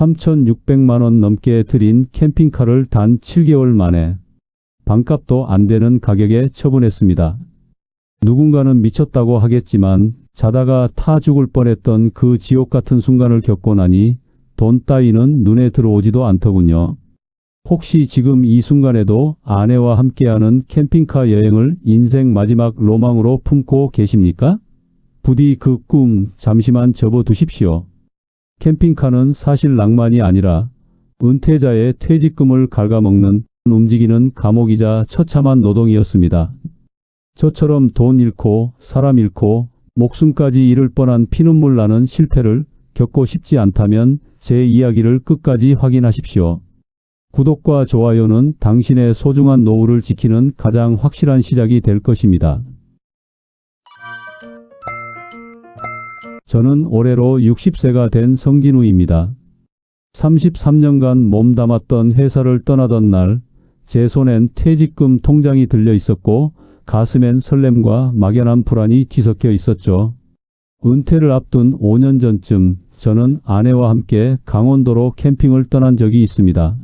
3,600만 원 넘게 들인 캠핑카를 단 7개월 만에 반값도 안 되는 가격에 처분했습니다. 누군가는 미쳤다고 하겠지만 자다가 타 죽을 뻔했던 그 지옥 같은 순간을 겪고 나니 돈 따위는 눈에 들어오지도 않더군요. 혹시 지금 이 순간에도 아내와 함께하는 캠핑카 여행을 인생 마지막 로망으로 품고 계십니까? 부디 그 꿈 잠시만 접어두십시오. 캠핑카는 사실 낭만이 아니라 은퇴자의 퇴직금을 갉아먹는 움직이는 감옥이자 처참한 노동이었습니다. 저처럼 돈 잃고 사람 잃고 목숨까지 잃을 뻔한 피눈물 나는 실패를 겪고 싶지 않다면 제 이야기를 끝까지 확인하십시오. 구독과 좋아요는 당신의 소중한 노후를 지키는 가장 확실한 시작이 될 것입니다. 저는 올해로 60세가 된 성진우입니다. 33년간 몸담았던 회사를 떠나던 날 제 손엔 퇴직금 통장이 들려 있었고 가슴엔 설렘과 막연한 불안이 뒤섞여 있었죠. 은퇴를 앞둔 5년 전쯤 저는 아내와 함께 강원도로 캠핑을 떠난 적이 있습니다.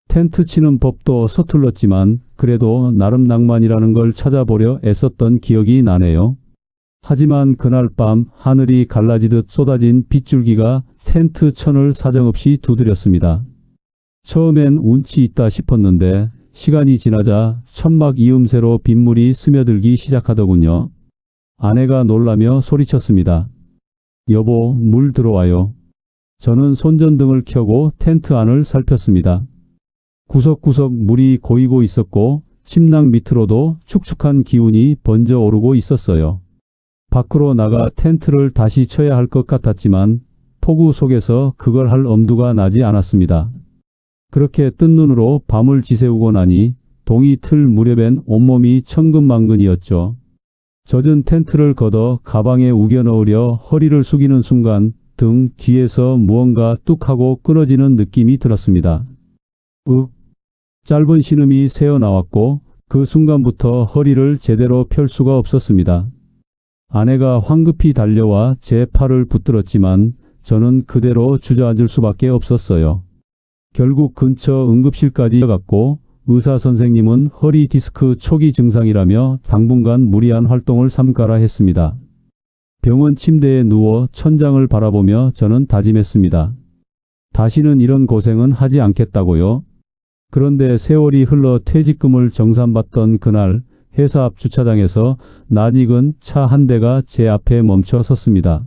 텐트 치는 법도 서툴렀지만 그래도 나름 낭만이라는 걸 찾아보려 애썼던 기억이 나네요. 하지만 그날 밤 하늘이 갈라지듯 쏟아진 빗줄기가 텐트 천을 사정없이 두드렸습니다. 처음엔 운치 있다 싶었는데 시간이 지나자 천막 이음새로 빗물이 스며들기 시작하더군요. 아내가 놀라며 소리쳤습니다. 여보, 물 들어와요. 저는 손전등을 켜고 텐트 안을 살폈습니다. 구석구석 물이 고이고 있었고 침낭 밑으로도 축축한 기운이 번져 오르고 있었어요. 밖으로 나가 텐트를 다시 쳐야 할 것 같았지만 폭우 속에서 그걸 할 엄두가 나지 않았습니다. 그렇게 뜬 눈으로 밤을 지새우고 나니 동이 틀 무렵엔 온몸이 천근만근이었죠. 젖은 텐트를 걷어 가방에 우겨 넣으려 허리를 숙이는 순간 등 뒤에서 무언가 뚝 하고 끊어지는 느낌이 들었습니다. 짧은 신음이 새어나왔고 그 순간부터 허리를 제대로 펼 수가 없었습니다. 아내가 황급히 달려와 제 팔을 붙들었지만 저는 그대로 주저앉을 수밖에 없었어요. 결국 근처 응급실까지 갔고 의사 선생님은 허리 디스크 초기 증상이라며 당분간 무리한 활동을 삼가라 했습니다. 병원 침대에 누워 천장을 바라보며 저는 다짐했습니다. 다시는 이런 고생은 하지 않겠다고요. 그런데 세월이 흘러 퇴직금을 정산받던 그날 회사 앞 주차장에서 낯익은 차 한 대가 제 앞에 멈춰 섰습니다.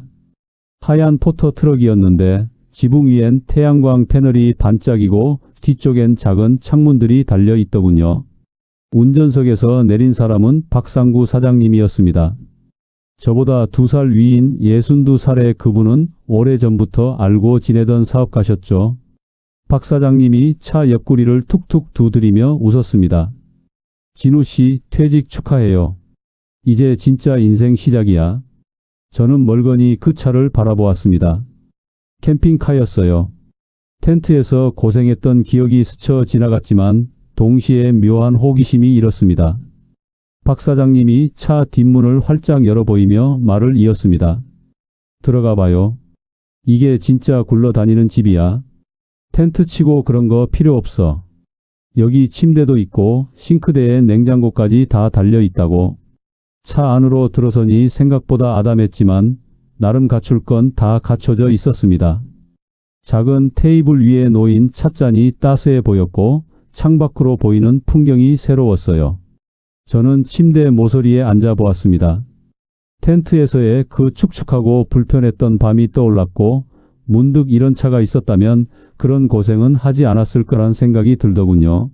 하얀 포터 트럭이었는데 지붕 위엔 태양광 패널이 반짝이고 뒤쪽엔 작은 창문들이 달려 있더군요. 운전석에서 내린 사람은 박상구 사장님이었습니다. 저보다 2살 위인 62살의 그분은 오래전부터 알고 지내던 사업가셨죠. 박 사장님이 차 옆구리를 툭툭 두드리며 웃었습니다. 진우 씨, 퇴직 축하해요. 이제 진짜 인생 시작이야. 저는 멀거니 그 차를 바라보았습니다. 캠핑카였어요. 텐트에서 고생했던 기억이 스쳐 지나갔지만 동시에 묘한 호기심이 일었습니다. 박 사장님이 차 뒷문을 활짝 열어 보이며 말을 이었습니다. 들어가 봐요. 이게 진짜 굴러다니는 집이야. 텐트 치고 그런 거 필요 없어. 여기 침대도 있고 싱크대에 냉장고까지 다 달려 있다고. 차 안으로 들어서니 생각보다 아담했지만 나름 갖출 건 다 갖춰져 있었습니다. 작은 테이블 위에 놓인 찻잔이 따스해 보였고 창밖으로 보이는 풍경이 새로웠어요. 저는 침대 모서리에 앉아 보았습니다. 텐트에서의 그 축축하고 불편했던 밤이 떠올랐고 문득 이런 차가 있었다면 그런 고생은 하지 않았을 거란 생각이 들더군요.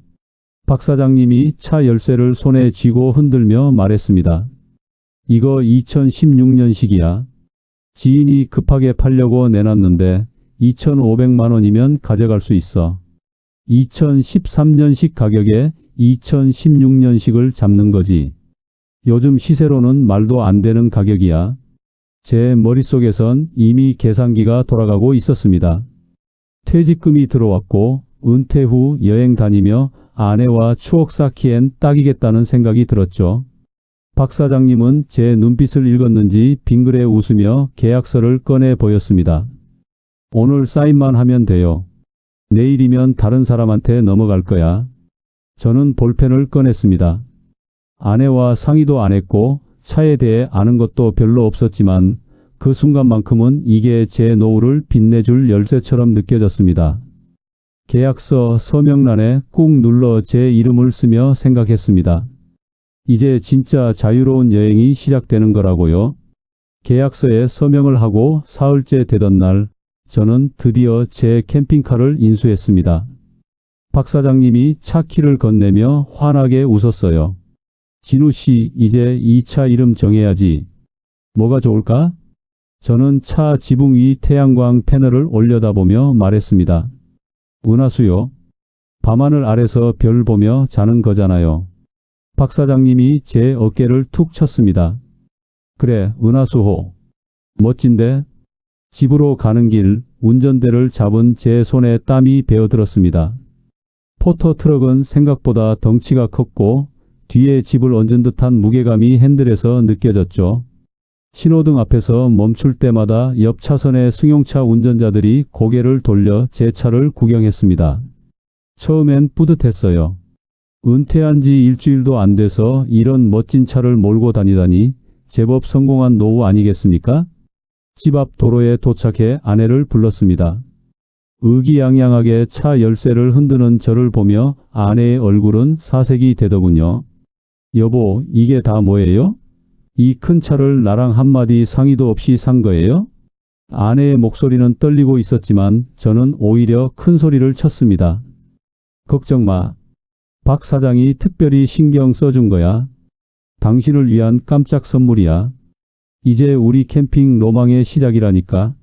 박 사장님이 차 열쇠를 손에 쥐고 흔들며 말했습니다. 이거 2016년식이야. 지인이 급하게 팔려고 내놨는데 2,500만 원이면 가져갈 수 있어. 2013년식 가격에 2016년식을 잡는 거지. 요즘 시세로는 말도 안 되는 가격이야. 제 머릿속에선 이미 계산기가 돌아가고 있었습니다. 퇴직금이 들어왔고 은퇴 후 여행 다니며 아내와 추억 쌓기엔 딱이겠다는 생각이 들었죠. 박 사장님은 제 눈빛을 읽었는지 빙그레 웃으며 계약서를 꺼내 보였습니다. 오늘 사인만 하면 돼요. 내일이면 다른 사람한테 넘어갈 거야. 저는 볼펜을 꺼냈습니다. 아내와 상의도 안 했고 차에 대해 아는 것도 별로 없었지만 그 순간만큼은 이게 제 노후를 빛내줄 열쇠처럼 느껴졌습니다. 계약서 서명란에 꾹 눌러 제 이름을 쓰며 생각했습니다. 이제 진짜 자유로운 여행이 시작되는 거라고요. 계약서에 서명을 하고 사흘째 되던 날 저는 드디어 제 캠핑카를 인수했습니다. 박 사장님이 차 키를 건네며 환하게 웃었어요. 진우 씨, 이제 이 차 이름 정해야지. 뭐가 좋을까? 저는 차 지붕 위 태양광 패널을 올려다보며 말했습니다. 은하수요. 밤하늘 아래서 별 보며 자는 거잖아요. 박 사장님이 제 어깨를 툭 쳤습니다. 그래, 은하수호. 멋진데? 집으로 가는 길 운전대를 잡은 제 손에 땀이 배어들었습니다. 포터 트럭은 생각보다 덩치가 컸고 뒤에 집을 얹은 듯한 무게감이 핸들에서 느껴졌죠. 신호등 앞에서 멈출 때마다 옆 차선의 승용차 운전자들이 고개를 돌려 제 차를 구경했습니다. 처음엔 뿌듯했어요. 은퇴한 지 일주일도 안 돼서 이런 멋진 차를 몰고 다니다니 제법 성공한 노후 아니겠습니까? 집 앞 도로에 도착해 아내를 불렀습니다. 의기양양하게 차 열쇠를 흔드는 저를 보며 아내의 얼굴은 사색이 되더군요. 여보, 이게 다 뭐예요? 이 큰 차를 나랑 한마디 상의도 없이 산 거예요? 아내의 목소리는 떨리고 있었지만 저는 오히려 큰 소리를 쳤습니다. 걱정 마. 박 사장이 특별히 신경 써준 거야. 당신을 위한 깜짝 선물이야. 이제 우리 캠핑 로망의 시작이라니까.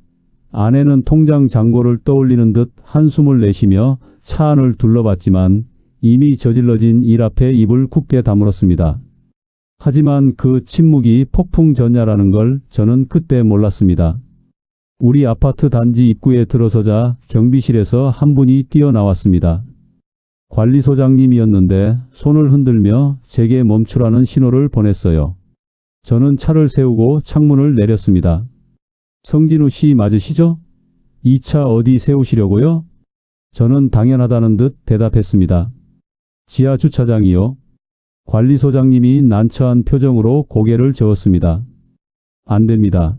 아내는 통장 잔고를 떠올리는 듯 한숨을 내쉬며 차 안을 둘러봤지만 이미 저질러진 일 앞에 입을 굳게 다물었습니다. 하지만 그 침묵이 폭풍전야라는 걸 저는 그때 몰랐습니다. 우리 아파트 단지 입구에 들어서자 경비실에서 한 분이 뛰어나왔습니다. 관리소장님이었는데 손을 흔들며 제게 멈추라는 신호를 보냈어요. 저는 차를 세우고 창문을 내렸습니다. 성진우 씨 맞으시죠? 이 차 어디 세우시려고요? 저는 당연하다는 듯 대답했습니다. 지하 주차장이요. 관리소장님이 난처한 표정으로 고개를 저었습니다. 안 됩니다.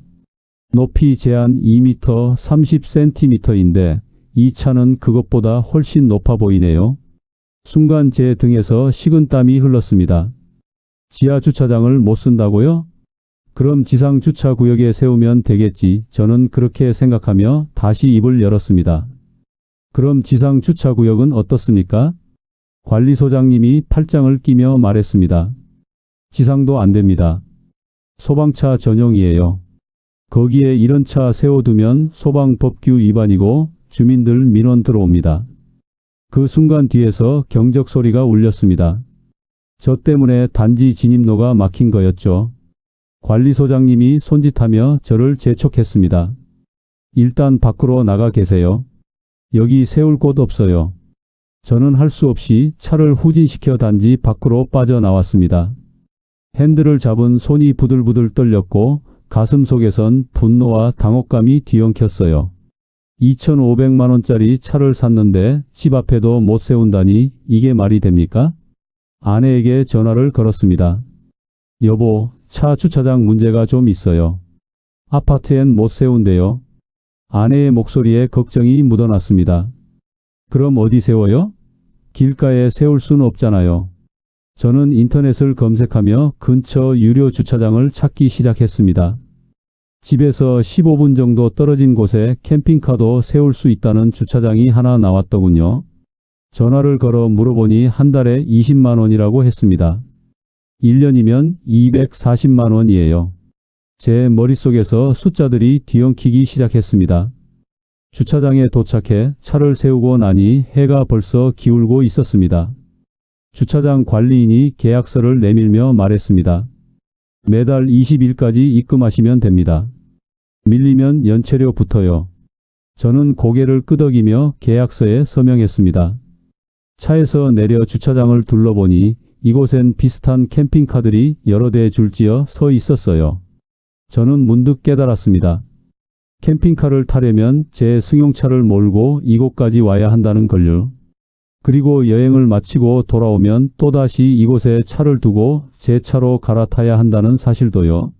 높이 제한 2m 30cm인데 이 차는 그것보다 훨씬 높아 보이네요. 순간 제 등에서 식은땀이 흘렀습니다. 지하 주차장을 못 쓴다고요? 그럼 지상 주차구역에 세우면 되겠지. 저는 그렇게 생각하며 다시 입을 열었습니다. 그럼 지상 주차구역은 어떻습니까? 관리소장님이 팔짱을 끼며 말했습니다. 지상도 안 됩니다. 소방차 전용이에요. 거기에 이런 차 세워두면 소방법규 위반이고 주민들 민원 들어옵니다. 그 순간 뒤에서 경적 소리가 울렸습니다. 저 때문에 단지 진입로가 막힌 거였죠. 관리소장님이 손짓하며 저를 재촉했습니다. 일단 밖으로 나가 계세요. 여기 세울 곳 없어요. 저는 할 수 없이 차를 후진시켜 단지 밖으로 빠져나왔습니다. 핸들을 잡은 손이 부들부들 떨렸고 가슴 속에선 분노와 당혹감이 뒤엉켰어요. 2,500만 원짜리 차를 샀는데 집 앞에도 못 세운다니 이게 말이 됩니까? 아내에게 전화를 걸었습니다. 여보, 차 주차장 문제가 좀 있어요. 아파트엔 못 세운대요. 아내의 목소리에 걱정이 묻어났습니다. 그럼 어디 세워요? 길가에 세울 수는 없잖아요. 저는 인터넷을 검색하며 근처 유료 주차장을 찾기 시작했습니다. 집에서 15분 정도 떨어진 곳에 캠핑카도 세울 수 있다는 주차장이 하나 나왔더군요. 전화를 걸어 물어보니 한 달에 20만 원이라고 했습니다. 1년이면 240만 원이에요. 제 머릿속에서 숫자들이 뒤엉키기 시작했습니다. 주차장에 도착해 차를 세우고 나니 해가 벌써 기울고 있었습니다. 주차장 관리인이 계약서를 내밀며 말했습니다. 매달 20일까지 입금하시면 됩니다. 밀리면 연체료 붙어요. 저는 고개를 끄덕이며 계약서에 서명했습니다. 차에서 내려 주차장을 둘러보니 이곳엔 비슷한 캠핑카들이 여러 대 줄지어 서 있었어요. 저는 문득 깨달았습니다. 캠핑카를 타려면 제 승용차를 몰고 이곳까지 와야 한다는 걸요. 그리고 여행을 마치고 돌아오면 또다시 이곳에 차를 두고 제 차로 갈아타야 한다는 사실도요.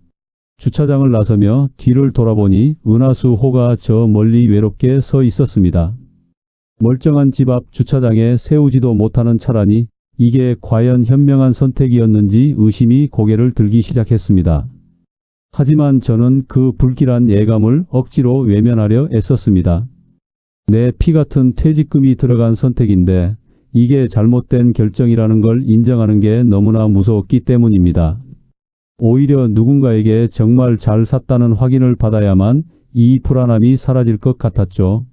주차장을 나서며 뒤를 돌아보니 은하수호가 저 멀리 외롭게 서 있었습니다. 멀쩡한 집 앞 주차장에 세우지도 못하는 차라니 이게 과연 현명한 선택이었는지 의심이 고개를 들기 시작했습니다. 하지만 저는 그 불길한 예감을 억지로 외면하려 애썼습니다. 내 피 같은 퇴직금이 들어간 선택인데 이게 잘못된 결정이라는 걸 인정하는 게 너무나 무서웠기 때문입니다. 오히려 누군가에게 정말 잘 샀다는 확인을 받아야만 이 불안함이 사라질 것 같았죠.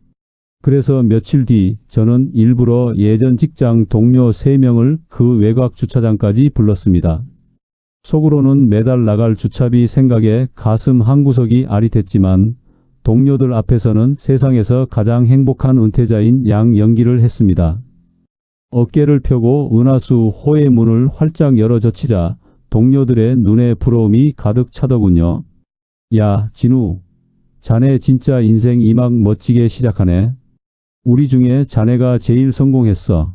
그래서 며칠 뒤 저는 일부러 예전 직장 동료 3명을 그 외곽 주차장까지 불렀습니다. 속으로는 매달 나갈 주차비 생각에 가슴 한구석이 아릿했지만 동료들 앞에서는 세상에서 가장 행복한 은퇴자인 양 연기를 했습니다. 어깨를 펴고 은하수호의 문을 활짝 열어 젖히자 동료들의 눈에 부러움이 가득 차더군요. 야, 진우. 자네 진짜 인생 이막 멋지게 시작하네. 우리 중에 자네가 제일 성공했어.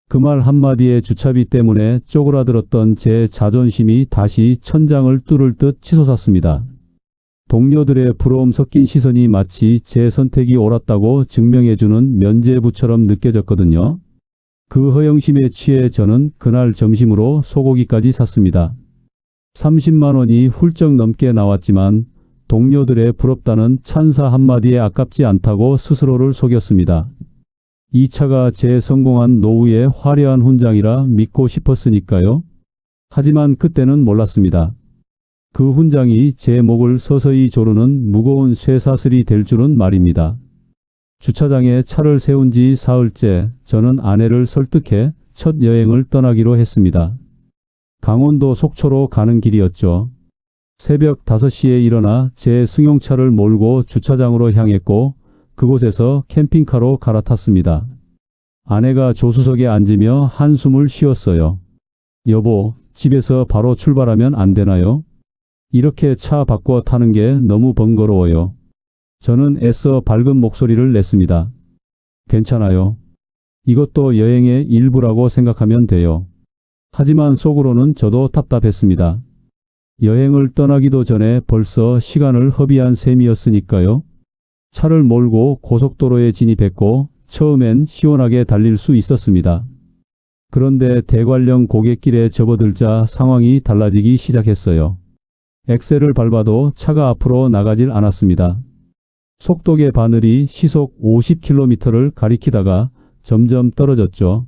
그 말 한마디에 주차비 때문에 쪼그라들었던 제 자존심이 다시 천장을 뚫을 듯 치솟았습니다. 동료들의 부러움 섞인 시선이 마치 제 선택이 옳았다고 증명해주는 면죄부처럼 느껴졌거든요. 그 허영심에 취해 저는 그날 점심으로 소고기까지 샀습니다. 30만 원이 훌쩍 넘게 나왔지만 동료들의 부럽다는 찬사 한마디에 아깝지 않다고 스스로를 속였습니다. 이 차가 제 성공한 노후의 화려한 훈장이라 믿고 싶었으니까요. 하지만 그때는 몰랐습니다. 그 훈장이 제 목을 서서히 조르는 무거운 쇠사슬이 될 줄은 말입니다. 주차장에 차를 세운 지 사흘째 저는 아내를 설득해 첫 여행을 떠나기로 했습니다. 강원도 속초로 가는 길이었죠. 새벽 5시에 일어나 제 승용차를 몰고 주차장으로 향했고 그곳에서 캠핑카로 갈아탔습니다. 아내가 조수석에 앉으며 한숨을 쉬었어요. 여보, 집에서 바로 출발하면 안 되나요? 이렇게 차 바꿔 타는 게 너무 번거로워요. 저는 애써 밝은 목소리를 냈습니다. 괜찮아요. 이것도 여행의 일부라고 생각하면 돼요. 하지만 속으로는 저도 답답했습니다. 여행을 떠나기도 전에 벌써 시간을 허비한 셈이었으니까요. 차를 몰고 고속도로에 진입했고 처음엔 시원하게 달릴 수 있었습니다. 그런데 대관령 고갯길에 접어들자 상황이 달라지기 시작했어요. 엑셀을 밟아도 차가 앞으로 나가질 않았습니다. 속도계 바늘이 시속 50km를 가리키다가 점점 떨어졌죠.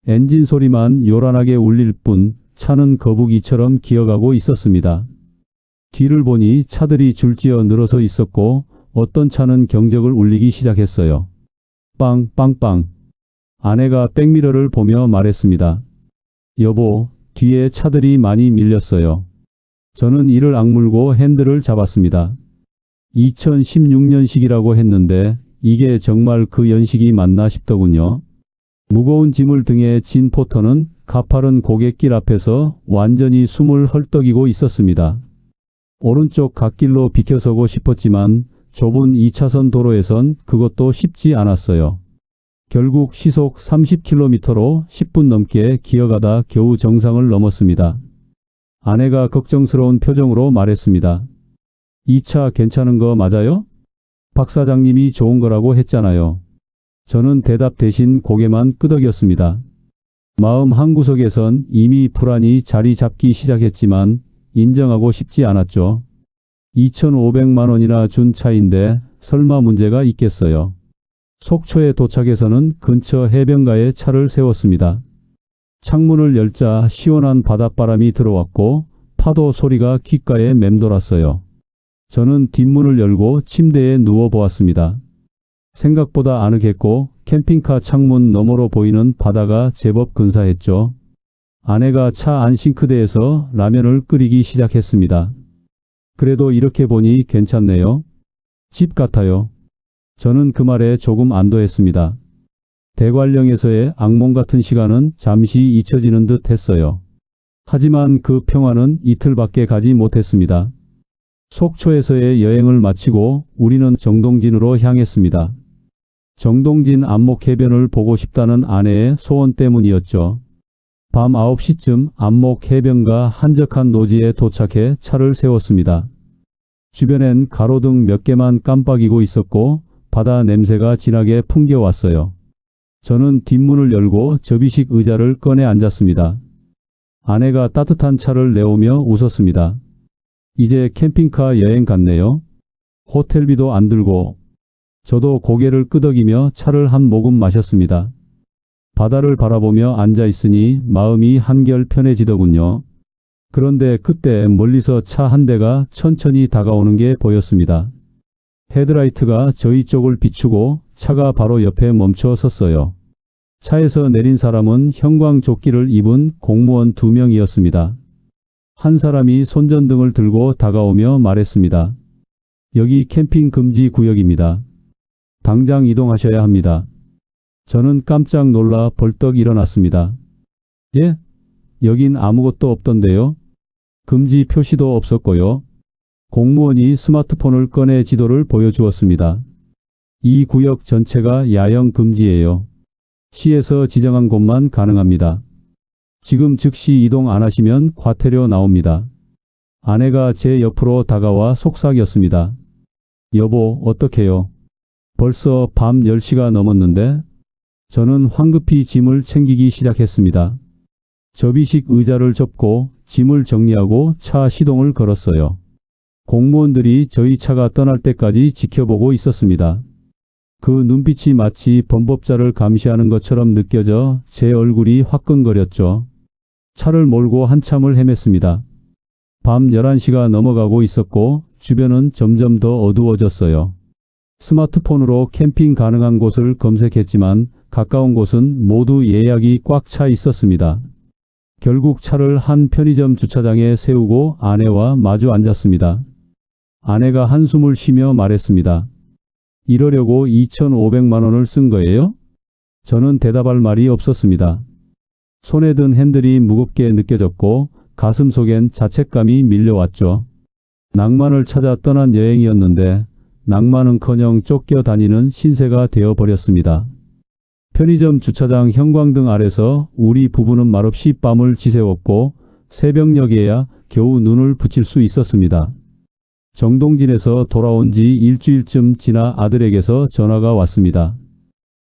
엔진 소리만 요란하게 울릴 뿐 차는 거북이처럼 기어가고 있었습니다. 뒤를 보니 차들이 줄지어 늘어서 있었고 어떤 차는 경적을 울리기 시작했어요. 빵빵빵. 아내가 백미러를 보며 말했습니다. 여보, 뒤에 차들이 많이 밀렸어요. 저는 이를 악물고 핸들을 잡았습니다. 2016년식이라고 했는데 이게 정말 그 연식이 맞나 싶더군요. 무거운 짐을 등에 진 포터는 가파른 고갯길 앞에서 완전히 숨을 헐떡이고 있었습니다. 오른쪽 갓길로 비켜서고 싶었지만 좁은 2차선 도로에선 그것도 쉽지 않았어요. 결국 시속 30km로 10분 넘게 기어가다 겨우 정상을 넘었습니다. 아내가 걱정스러운 표정으로 말했습니다. 이 차 괜찮은 거 맞아요? 박 사장님이 좋은 거라고 했잖아요. 저는 대답 대신 고개만 끄덕였습니다. 마음 한구석에선 이미 불안이 자리 잡기 시작했지만 인정하고 싶지 않았죠. 2,500만 원이나 준 차인데 설마 문제가 있겠어요. 속초에 도착해서는 근처 해변가에 차를 세웠습니다. 창문을 열자 시원한 바닷바람이 들어왔고 파도 소리가 귓가에 맴돌았어요. 저는 뒷문을 열고 침대에 누워보았습니다. 생각보다 아늑했고 캠핑카 창문 너머로 보이는 바다가 제법 근사했죠. 아내가 차 안 싱크대에서 라면을 끓이기 시작했습니다. 그래도 이렇게 보니 괜찮네요. 집 같아요. 저는 그 말에 조금 안도했습니다. 대관령에서의 악몽 같은 시간은 잠시 잊혀지는 듯 했어요. 하지만 그 평화는 이틀밖에 가지 못했습니다. 속초에서의 여행을 마치고 우리는 정동진으로 향했습니다. 정동진 안목해변을 보고 싶다는 아내의 소원 때문이었죠. 밤 9시쯤 안목해변가 한적한 노지에 도착해 차를 세웠습니다. 주변엔 가로등 몇 개만 깜빡이고 있었고 바다 냄새가 진하게 풍겨왔어요. 저는 뒷문을 열고 접이식 의자를 꺼내 앉았습니다. 아내가 따뜻한 차를 내오며 웃었습니다. 이제 캠핑카 여행 같네요. 호텔비도 안 들고. 저도 고개를 끄덕이며 차를 한 모금 마셨습니다. 바다를 바라보며 앉아 있으니 마음이 한결 편해지더군요. 그런데 그때 멀리서 차 한 대가 천천히 다가오는 게 보였습니다. 헤드라이트가 저희 쪽을 비추고 차가 바로 옆에 멈춰 섰어요. 차에서 내린 사람은 형광조끼를 입은 공무원 2명이었습니다. 한 사람이 손전등을 들고 다가오며 말했습니다. 여기 캠핑 금지 구역입니다. 당장 이동하셔야 합니다. 저는 깜짝 놀라 벌떡 일어났습니다. 예? 여긴 아무것도 없던데요? 금지 표시도 없었고요. 공무원이 스마트폰을 꺼내 지도를 보여주었습니다. 이 구역 전체가 야영 금지예요. 시에서 지정한 곳만 가능합니다. 지금 즉시 이동 안 하시면 과태료 나옵니다. 아내가 제 옆으로 다가와 속삭였습니다. 여보, 어떡해요? 벌써 밤 10시가 넘었는데? 저는 황급히 짐을 챙기기 시작했습니다. 접이식 의자를 접고 짐을 정리하고 차 시동을 걸었어요. 공무원들이 저희 차가 떠날 때까지 지켜보고 있었습니다. 그 눈빛이 마치 범법자를 감시하는 것처럼 느껴져 제 얼굴이 화끈거렸죠. 차를 몰고 한참을 헤맸습니다. 밤 11시가 넘어가고 있었고 주변은 점점 더 어두워졌어요. 스마트폰으로 캠핑 가능한 곳을 검색했지만 가까운 곳은 모두 예약이 꽉 차 있었습니다. 결국 차를 한 편의점 주차장에 세우고 아내와 마주 앉았습니다. 아내가 한숨을 쉬며 말했습니다. 이러려고 2,500만 원을 쓴 거예요? 저는 대답할 말이 없었습니다. 손에 든 핸들이 무겁게 느껴졌고 가슴 속엔 자책감이 밀려왔죠. 낭만을 찾아 떠난 여행이었는데 낭만은커녕 쫓겨다니는 신세가 되어버렸습니다. 편의점 주차장 형광등 아래서 우리 부부는 말없이 밤을 지새웠고 새벽녘에야 겨우 눈을 붙일 수 있었습니다. 정동진에서 돌아온 지 일주일쯤 지나 아들에게서 전화가 왔습니다.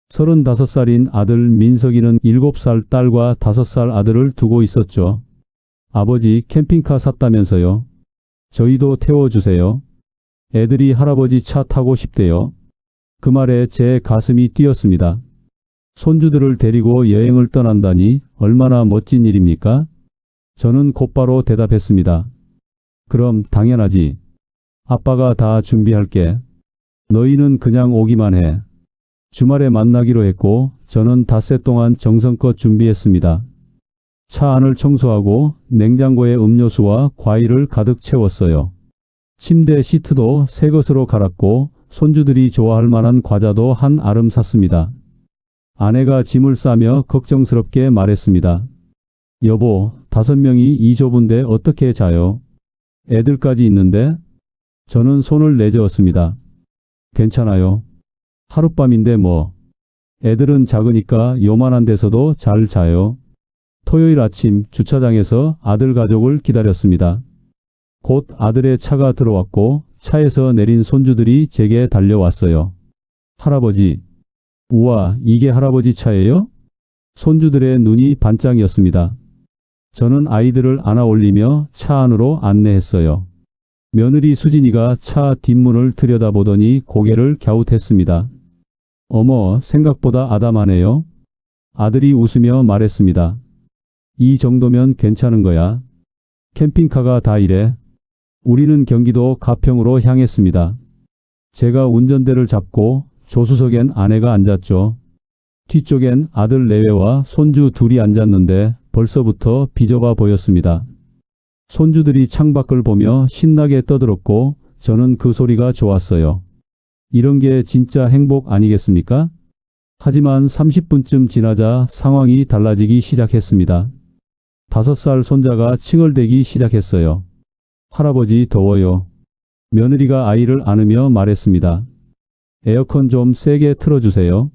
35살인 아들 민석이는 7살 딸과 5살 아들을 두고 있었죠. 아버지 캠핑카 샀다면서요. 저희도 태워주세요. 애들이 할아버지 차 타고 싶대요. 그 말에 제 가슴이 뛰었습니다. 손주들을 데리고 여행을 떠난다니 얼마나 멋진 일입니까? 저는 곧바로 대답했습니다. 그럼 당연하지. 아빠가 다 준비할게. 너희는 그냥 오기만 해. 주말에 만나기로 했고 저는 닷새 동안 정성껏 준비했습니다. 차 안을 청소하고 냉장고에 음료수와 과일을 가득 채웠어요. 침대 시트도 새 것으로 갈았고 손주들이 좋아할 만한 과자도 한 알음 샀습니다. 아내가 짐을 싸며 걱정스럽게 말했습니다. 여보, 5명이 이 좁은데 어떻게 자요? 애들까지 있는데? 저는 손을 내저었습니다. 괜찮아요. 하룻밤인데 뭐. 애들은 작으니까 요만한 데서도 잘 자요. 토요일 아침 주차장에서 아들 가족을 기다렸습니다. 곧 아들의 차가 들어왔고 차에서 내린 손주들이 제게 달려왔어요. 할아버지. 우와, 이게 할아버지 차예요? 손주들의 눈이 반짝이었습니다. 저는 아이들을 안아 올리며 차 안으로 안내했어요. 며느리 수진이가 차 뒷문을 들여다보더니 고개를 갸웃했습니다. 어머, 생각보다 아담하네요. 아들이 웃으며 말했습니다. 이 정도면 괜찮은 거야. 캠핑카가 다 이래. 우리는 경기도 가평으로 향했습니다. 제가 운전대를 잡고 조수석엔 아내가 앉았죠. 뒤쪽엔 아들 내외와 손주 둘이 앉았는데 벌써부터 비좁아 보였습니다. 손주들이 창밖을 보며 신나게 떠들었고 저는 그 소리가 좋았어요. 이런 게 진짜 행복 아니겠습니까? 하지만 30분쯤 지나자 상황이 달라지기 시작했습니다. 5살 손자가 칭얼대기 시작했어요. 할아버지 더워요. 며느리가 아이를 안으며 말했습니다. 에어컨 좀 세게 틀어주세요.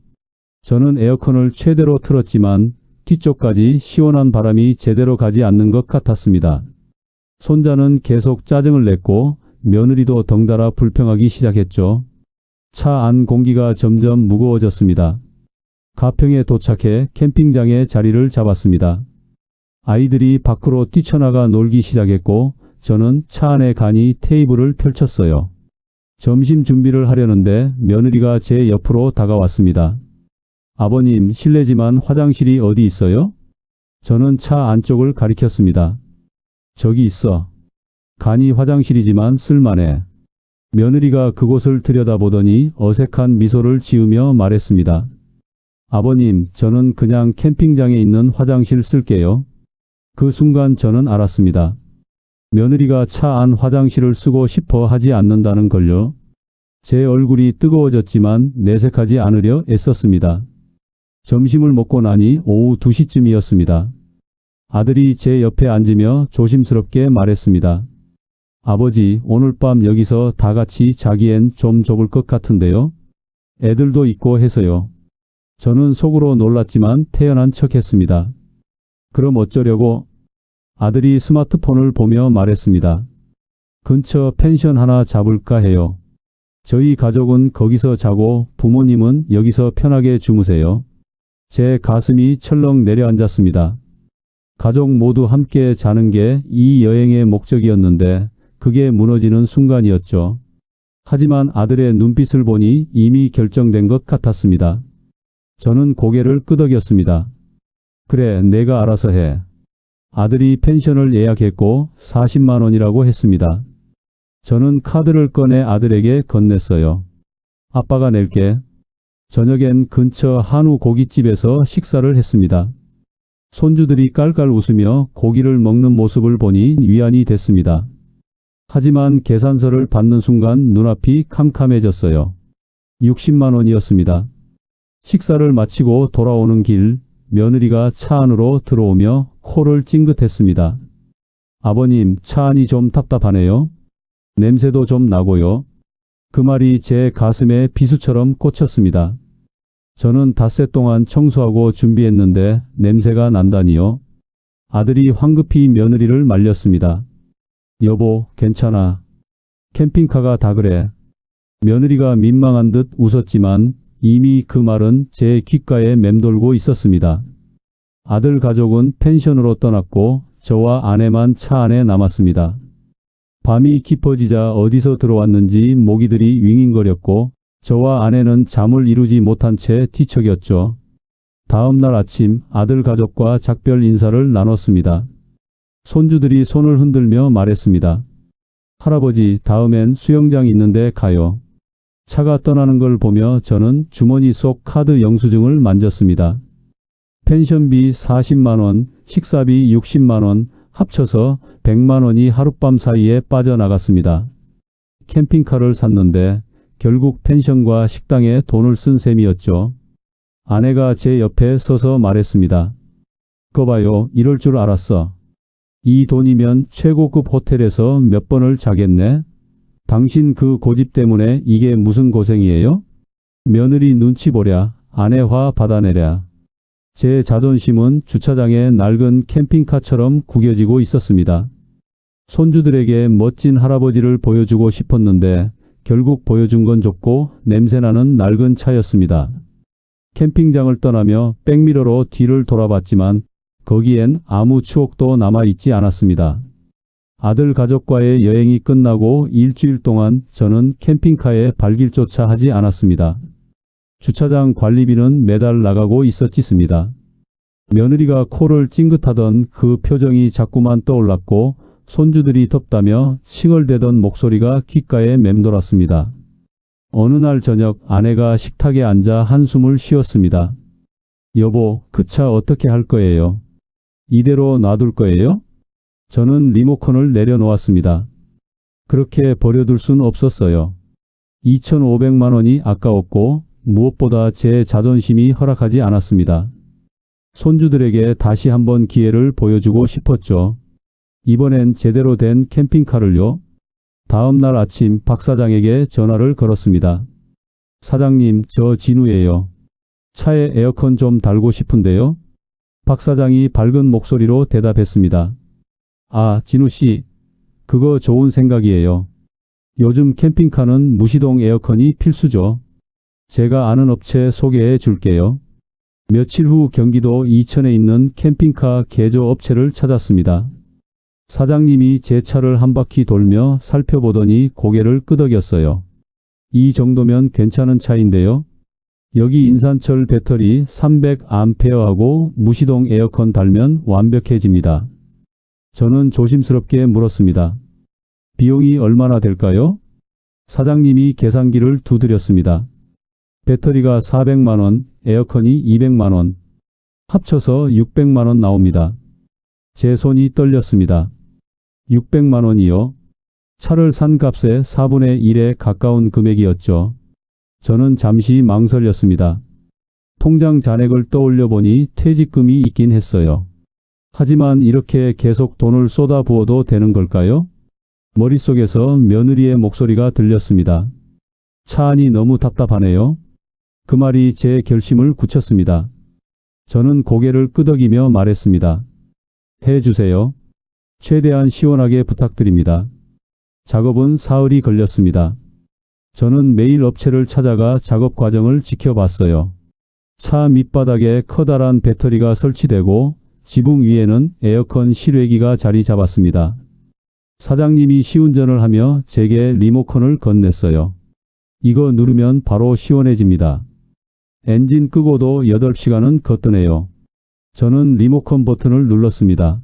저는 에어컨을 최대로 틀었지만 뒤쪽까지 시원한 바람이 제대로 가지 않는 것 같았습니다. 손자는 계속 짜증을 냈고 며느리도 덩달아 불평하기 시작했죠. 차 안 공기가 점점 무거워졌습니다. 가평에 도착해 캠핑장에 자리를 잡았습니다. 아이들이 밖으로 뛰쳐나가 놀기 시작했고 저는 차 안에 간이 테이블을 펼쳤어요. 점심 준비를 하려는데 며느리가 제 옆으로 다가왔습니다. 아버님, 실례지만 화장실이 어디 있어요? 저는 차 안쪽을 가리켰습니다. 저기 있어. 간이 화장실이지만 쓸만해. 며느리가 그곳을 들여다보더니 어색한 미소를 지으며 말했습니다. 아버님, 저는 그냥 캠핑장에 있는 화장실 쓸게요. 그 순간 저는 알았습니다. 며느리가 차 안 화장실을 쓰고 싶어 하지 않는다는 걸요. 제 얼굴이 뜨거워졌지만 내색하지 않으려 애썼습니다. 점심을 먹고 나니 오후 2시쯤이었습니다. 아들이 제 옆에 앉으며 조심스럽게 말했습니다. 아버지, 오늘 밤 여기서 다 같이 자기엔 좀 좁을 것 같은데요. 애들도 있고 해서요. 저는 속으로 놀랐지만 태연한 척했습니다. 그럼 어쩌려고? 아들이 스마트폰을 보며 말했습니다. 근처 펜션 하나 잡을까 해요. 저희 가족은 거기서 자고 부모님은 여기서 편하게 주무세요. 제 가슴이 철렁 내려앉았습니다. 가족 모두 함께 자는 게 이 여행의 목적이었는데 그게 무너지는 순간이었죠. 하지만 아들의 눈빛을 보니 이미 결정된 것 같았습니다. 저는 고개를 끄덕였습니다. 그래, 내가 알아서 해. 아들이 펜션을 예약했고 40만 원이라고 했습니다. 저는 카드를 꺼내 아들에게 건넸어요. 아빠가 낼게. 저녁엔 근처 한우 고깃집에서 식사를 했습니다. 손주들이 깔깔 웃으며 고기를 먹는 모습을 보니 위안이 됐습니다. 하지만 계산서를 받는 순간 눈앞이 캄캄해졌어요. 60만 원이었습니다. 식사를 마치고 돌아오는 길, 며느리가 차 안으로 들어오며 코를 찡긋했습니다. 아버님, 차 안이 좀 답답하네요. 냄새도 좀 나고요. 그 말이 제 가슴에 비수처럼 꽂혔습니다. 저는 닷새 동안 청소하고 준비했는데 냄새가 난다니요. 아들이 황급히 며느리를 말렸습니다. 여보, 괜찮아. 캠핑카가 다 그래. 며느리가 민망한 듯 웃었지만 이미 그 말은 제 귓가에 맴돌고 있었습니다. 아들 가족은 펜션으로 떠났고 저와 아내만 차 안에 남았습니다. 밤이 깊어지자 어디서 들어왔는지 모기들이 윙윙거렸고 저와 아내는 잠을 이루지 못한 채 뒤척였죠. 다음 날 아침 아들 가족과 작별 인사를 나눴습니다. 손주들이 손을 흔들며 말했습니다. 할아버지, 다음엔 수영장 있는데 가요. 차가 떠나는 걸 보며 저는 주머니 속 카드 영수증을 만졌습니다. 펜션비 40만 원, 식사비 60만 원, 합쳐서 100만 원이 하룻밤 사이에 빠져나갔습니다. 캠핑카를 샀는데 결국 펜션과 식당에 돈을 쓴 셈이었죠. 아내가 제 옆에 서서 말했습니다. 거 봐요, 이럴 줄 알았어. 이 돈이면 최고급 호텔에서 몇 번을 자겠네. 당신 그 고집 때문에 이게 무슨 고생이에요? 며느리 눈치 보랴, 아내 화 받아내랴. 제 자존심은 주차장의 낡은 캠핑카처럼 구겨지고 있었습니다. 손주들에게 멋진 할아버지를 보여주고 싶었는데 결국 보여준 건 좁고 냄새나는 낡은 차였습니다. 캠핑장을 떠나며 백미러로 뒤를 돌아봤지만 거기엔 아무 추억도 남아있지 않았습니다. 아들 가족과의 여행이 끝나고 일주일 동안 저는 캠핑카에 발길조차 하지 않았습니다. 주차장 관리비는 매달 나가고 있었지습니다. 며느리가 코를 찡긋하던 그 표정이 자꾸만 떠올랐고 손주들이 덥다며 칭얼대던 목소리가 귓가에 맴돌았습니다. 어느 날 저녁 아내가 식탁에 앉아 한숨을 쉬었습니다. 여보, 그 차 어떻게 할 거예요? 이대로 놔둘 거예요? 저는 리모컨을 내려놓았습니다. 그렇게 버려둘 순 없었어요. 2,500만 원이 아까웠고 무엇보다 제 자존심이 허락하지 않았습니다. 손주들에게 다시 한번 기회를 보여주고 싶었죠. 이번엔 제대로 된 캠핑카를요. 다음 날 아침 박 사장에게 전화를 걸었습니다. 사장님, 저 진우예요. 차에 에어컨 좀 달고 싶은데요. 박 사장이 밝은 목소리로 대답했습니다. 아, 진우 씨, 그거 좋은 생각이에요. 요즘 캠핑카는 무시동 에어컨이 필수죠. 제가 아는 업체 소개해 줄게요. 며칠 후 경기도 이천에 있는 캠핑카 개조 업체를 찾았습니다. 사장님이 제 차를 한 바퀴 돌며 살펴보더니 고개를 끄덕였어요. 이 정도면 괜찮은 차인데요. 여기 인산철 배터리 300A하고 무시동 에어컨 달면 완벽해집니다. 저는 조심스럽게 물었습니다. 비용이 얼마나 될까요? 사장님이 계산기를 두드렸습니다. 배터리가 400만원, 에어컨이 200만원, 합쳐서 600만원 나옵니다. 제 손이 떨렸습니다. 600만원이요? 차를 산 값의 4분의 1에 가까운 금액이었죠. 저는 잠시 망설였습니다. 통장 잔액을 떠올려 보니 퇴직금이 있긴 했어요. 하지만 이렇게 계속 돈을 쏟아부어도 되는 걸까요? 머릿속에서 며느리의 목소리가 들렸습니다. 차 안이 너무 답답하네요. 그 말이 제 결심을 굳혔습니다. 저는 고개를 끄덕이며 말했습니다. 해주세요. 최대한 시원하게 부탁드립니다. 작업은 사흘이 걸렸습니다. 저는 매일 업체를 찾아가 작업 과정을 지켜봤어요. 차 밑바닥에 커다란 배터리가 설치되고 지붕 위에는 에어컨 실외기가 자리 잡았습니다. 사장님이 시운전을 하며 제게 리모컨을 건넸어요. 이거 누르면 바로 시원해집니다. 엔진 끄고도 8시간은 걷더네요. 저는 리모컨 버튼을 눌렀습니다.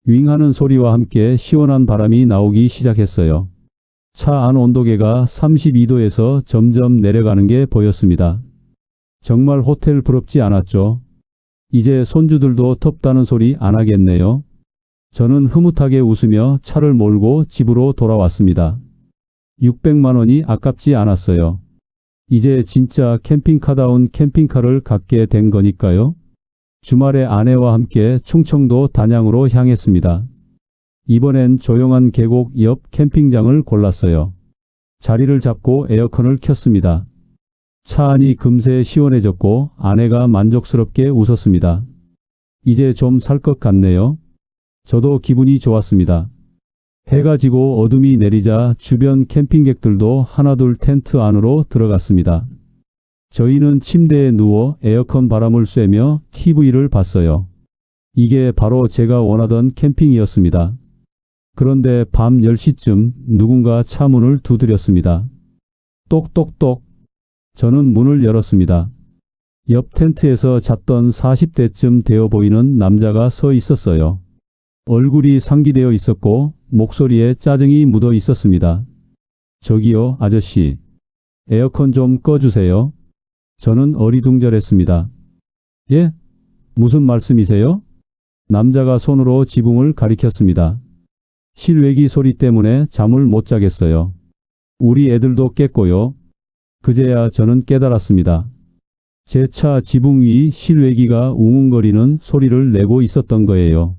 윙하는 소리와 함께 시원한 바람이 나오기 시작했어요. 차 안 온도계가 32도에서 점점 내려가는 게 보였습니다. 정말 호텔 부럽지 않았죠? 이제 손주들도 덥다는 소리 안 하겠네요. 저는 흐뭇하게 웃으며 차를 몰고 집으로 돌아왔습니다. 600만원이 아깝지 않았어요. 이제 진짜 캠핑카다운 캠핑카를 갖게 된 거니까요. 주말에 아내와 함께 충청도 단양으로 향했습니다. 이번엔 조용한 계곡 옆 캠핑장을 골랐어요. 자리를 잡고 에어컨을 켰습니다. 차 안이 금세 시원해졌고 아내가 만족스럽게 웃었습니다. 이제 좀 살 것 같네요. 저도 기분이 좋았습니다. 해가 지고 어둠이 내리자 주변 캠핑객들도 하나둘 텐트 안으로 들어갔습니다. 저희는 침대에 누워 에어컨 바람을 쐬며 TV를 봤어요. 이게 바로 제가 원하던 캠핑이었습니다. 그런데 밤 10시쯤 누군가 차 문을 두드렸습니다. 똑똑똑. 저는 문을 열었습니다. 옆 텐트에서 잤던 40대쯤 되어 보이는 남자가 서 있었어요. 얼굴이 상기되어 있었고 목소리에 짜증이 묻어 있었습니다. 저기요, 아저씨. 에어컨 좀 꺼주세요. 저는 어리둥절했습니다. 예? 무슨 말씀이세요? 남자가 손으로 지붕을 가리켰습니다. 실외기 소리 때문에 잠을 못 자겠어요. 우리 애들도 깼고요. 그제야 저는 깨달았습니다. 제 차 지붕 위 실외기가 웅웅거리는 소리를 내고 있었던 거예요.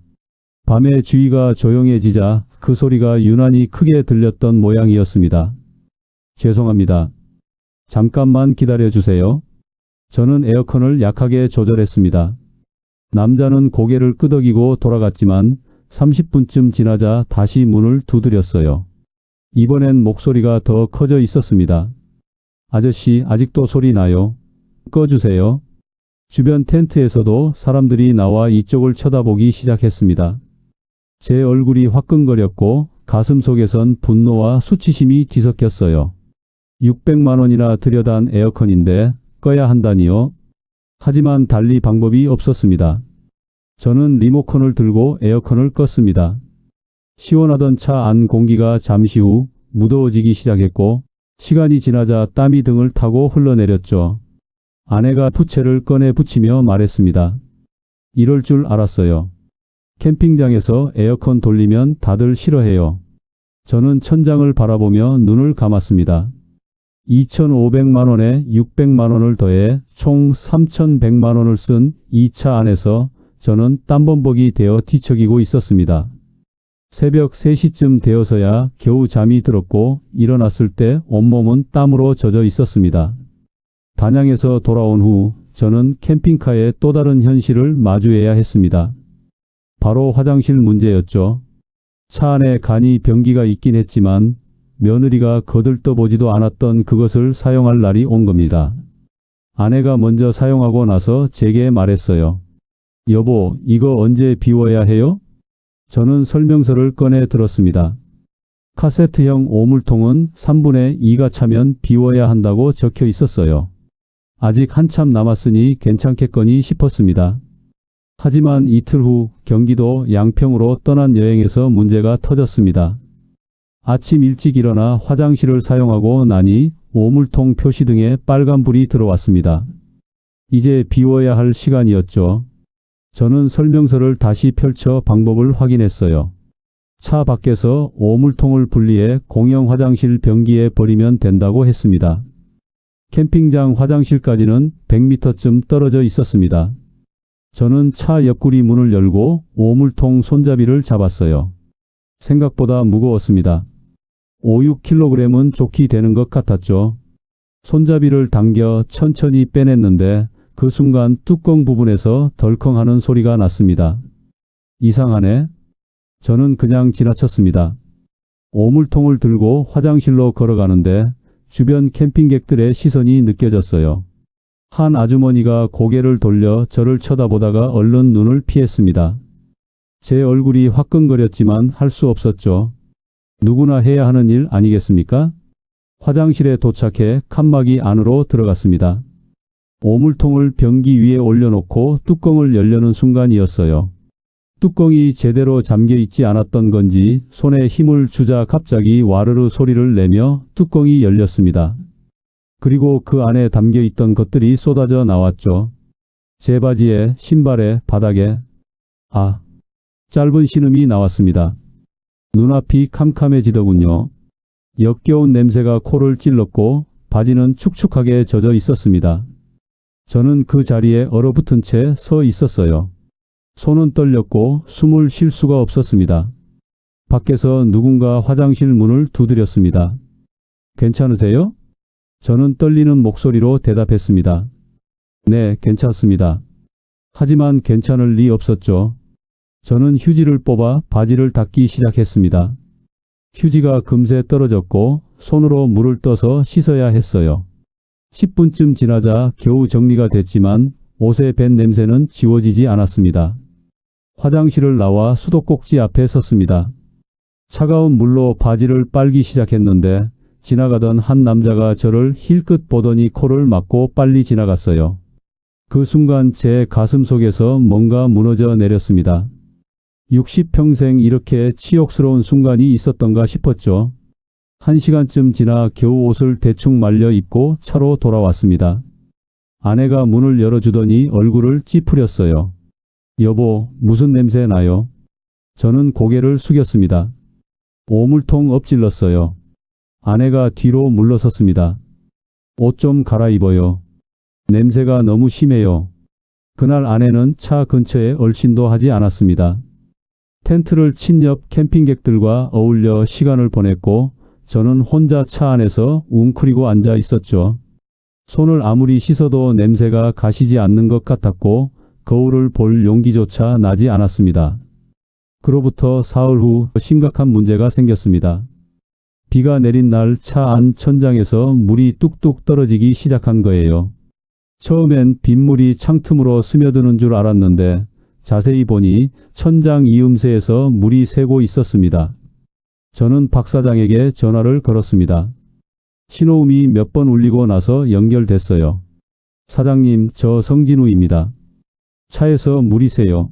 밤에 주위가 조용해지자 그 소리가 유난히 크게 들렸던 모양이었습니다. 죄송합니다. 잠깐만 기다려주세요. 저는 에어컨을 약하게 조절했습니다. 남자는 고개를 끄덕이고 돌아갔지만 30분쯤 지나자 다시 문을 두드렸어요. 이번엔 목소리가 더 커져 있었습니다. 아저씨, 아직도 소리 나요. 꺼주세요. 주변 텐트에서도 사람들이 나와 이쪽을 쳐다보기 시작했습니다. 제 얼굴이 화끈거렸고 가슴 속에선 분노와 수치심이 뒤섞였어요. 600만 원이나 들여단 에어컨인데 꺼야 한다니요. 하지만 달리 방법이 없었습니다. 저는 리모컨을 들고 에어컨을 껐습니다. 시원하던 차 안 공기가 잠시 후 무더워지기 시작했고 시간이 지나자 땀이 등을 타고 흘러내렸죠. 아내가 부채를 꺼내 붙이며 말했습니다. 이럴 줄 알았어요. 캠핑장에서 에어컨 돌리면 다들 싫어해요. 저는 천장을 바라보며 눈을 감았습니다. 2,500만 원에 600만 원을 더해 총 3,100만 원을 쓴 이 차 안에서 저는 땀범벅이 되어 뒤척이고 있었습니다. 새벽 3시쯤 되어서야 겨우 잠이 들었고 일어났을 때 온몸은 땀으로 젖어 있었습니다. 단양에서 돌아온 후 저는 캠핑카의 또 다른 현실을 마주해야 했습니다. 바로 화장실 문제였죠. 차 안에 간이 변기가 있긴 했지만 며느리가 거들떠보지도 않았던 그것을 사용할 날이 온 겁니다. 아내가 먼저 사용하고 나서 제게 말했어요. 여보, 이거 언제 비워야 해요? 저는 설명서를 꺼내 들었습니다. 카세트형 오물통은 3분의 2가 차면 비워야 한다고 적혀 있었어요. 아직 한참 남았으니 괜찮겠거니 싶었습니다. 하지만 이틀 후 경기도 양평으로 떠난 여행에서 문제가 터졌습니다. 아침 일찍 일어나 화장실을 사용하고 나니 오물통 표시 등에 빨간불이 들어왔습니다. 이제 비워야 할 시간이었죠. 저는 설명서를 다시 펼쳐 방법을 확인했어요. 차 밖에서 오물통을 분리해 공용 화장실 변기에 버리면 된다고 했습니다. 캠핑장 화장실까지는 100m쯤 떨어져 있었습니다. 저는 차 옆구리 문을 열고 오물통 손잡이를 잡았어요. 생각보다 무거웠습니다. 5, 6kg은 좋게 되는 것 같았죠. 손잡이를 당겨 천천히 빼냈는데 그 순간 뚜껑 부분에서 덜컹하는 소리가 났습니다. 이상하네. 저는 그냥 지나쳤습니다. 오물통을 들고 화장실로 걸어가는데 주변 캠핑객들의 시선이 느껴졌어요. 한 아주머니가 고개를 돌려 저를 쳐다보다가 얼른 눈을 피했습니다. 제 얼굴이 화끈거렸지만 할 수 없었죠. 누구나 해야 하는 일 아니겠습니까? 화장실에 도착해 칸막이 안으로 들어갔습니다. 오물통을 변기 위에 올려놓고 뚜껑을 열려는 순간이었어요. 뚜껑이 제대로 잠겨 있지 않았던 건지 손에 힘을 주자 갑자기 와르르 소리를 내며 뚜껑이 열렸습니다. 그리고 그 안에 담겨 있던 것들이 쏟아져 나왔죠. 제 바지에, 신발에, 바닥에. 짧은 신음이 나왔습니다. 눈앞이 캄캄해지더군요. 역겨운 냄새가 코를 찔렀고 바지는 축축하게 젖어 있었습니다. 저는 그 자리에 얼어붙은 채 서 있었어요. 손은 떨렸고 숨을 쉴 수가 없었습니다. 밖에서 누군가 화장실 문을 두드렸습니다. 괜찮으세요? 저는 떨리는 목소리로 대답했습니다. 네, 괜찮습니다. 하지만 괜찮을 리 없었죠. 저는 휴지를 뽑아 바지를 닦기 시작했습니다. 휴지가 금세 떨어졌고 손으로 물을 떠서 씻어야 했어요. 10분쯤 지나자 겨우 정리가 됐지만 옷에 밴 냄새는 지워지지 않았습니다. 화장실을 나와 수도꼭지 앞에 섰습니다. 차가운 물로 바지를 빨기 시작했는데 지나가던 한 남자가 저를 힐끗 보더니 코를 막고 빨리 지나갔어요. 그 순간 제 가슴 속에서 뭔가 무너져 내렸습니다. 60평생 이렇게 치욕스러운 순간이 있었던가 싶었죠. 1시간쯤 지나 겨우 옷을 대충 말려 입고 차로 돌아왔습니다. 아내가 문을 열어주더니 얼굴을 찌푸렸어요. 여보, 무슨 냄새 나요? 저는 고개를 숙였습니다. 오물통 엎질렀어요. 아내가 뒤로 물러섰습니다. 옷 좀 갈아입어요. 냄새가 너무 심해요. 그날 아내는 차 근처에 얼씬도 하지 않았습니다. 텐트를 친 옆 캠핑객들과 어울려 시간을 보냈고 저는 혼자 차 안에서 웅크리고 앉아 있었죠. 손을 아무리 씻어도 냄새가 가시지 않는 것 같았고 거울을 볼 용기조차 나지 않았습니다. 그로부터 사흘 후 심각한 문제가 생겼습니다. 비가 내린 날 차 안 천장에서 물이 뚝뚝 떨어지기 시작한 거예요. 처음엔 빗물이 창틈으로 스며드는 줄 알았는데 자세히 보니 천장 이음새에서 물이 새고 있었습니다. 저는 박 사장에게 전화를 걸었습니다. 신호음이 몇 번 울리고 나서 연결됐어요. 사장님, 저 성진우입니다. 차에서 물이 새요.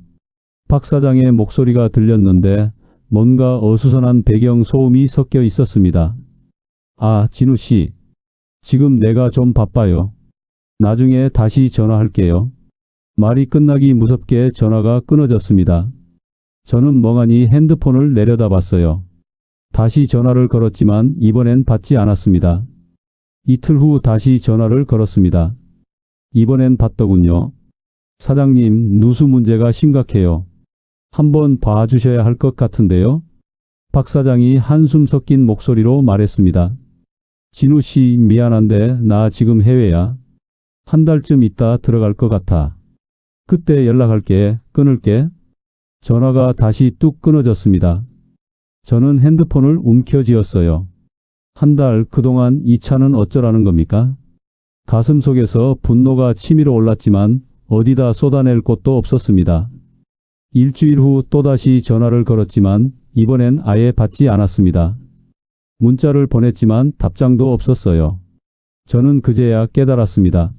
박 사장의 목소리가 들렸는데 뭔가 어수선한 배경 소음이 섞여 있었습니다. 진우씨. 지금 내가 좀 바빠요. 나중에 다시 전화할게요. 말이 끝나기 무섭게 전화가 끊어졌습니다. 저는 멍하니 핸드폰을 내려다봤어요. 다시 전화를 걸었지만 이번엔 받지 않았습니다. 이틀 후 다시 전화를 걸었습니다. 이번엔 받더군요. 사장님, 누수 문제가 심각해요. 한번 봐주셔야 할 것 같은데요. 박 사장이 한숨 섞인 목소리로 말했습니다. 진우 씨, 미안한데 나 지금 해외야. 한 달쯤 있다 들어갈 것 같아. 그때 연락할게. 끊을게. 전화가 다시 뚝 끊어졌습니다. 저는 핸드폰을 움켜쥐었어요. 한 달 그동안 이 차는 어쩌라는 겁니까? 가슴 속에서 분노가 치밀어 올랐지만 어디다 쏟아낼 곳도 없었습니다. 일주일 후 또다시 전화를 걸었지만 이번엔 아예 받지 않았습니다. 문자를 보냈지만 답장도 없었어요. 저는 그제야 깨달았습니다.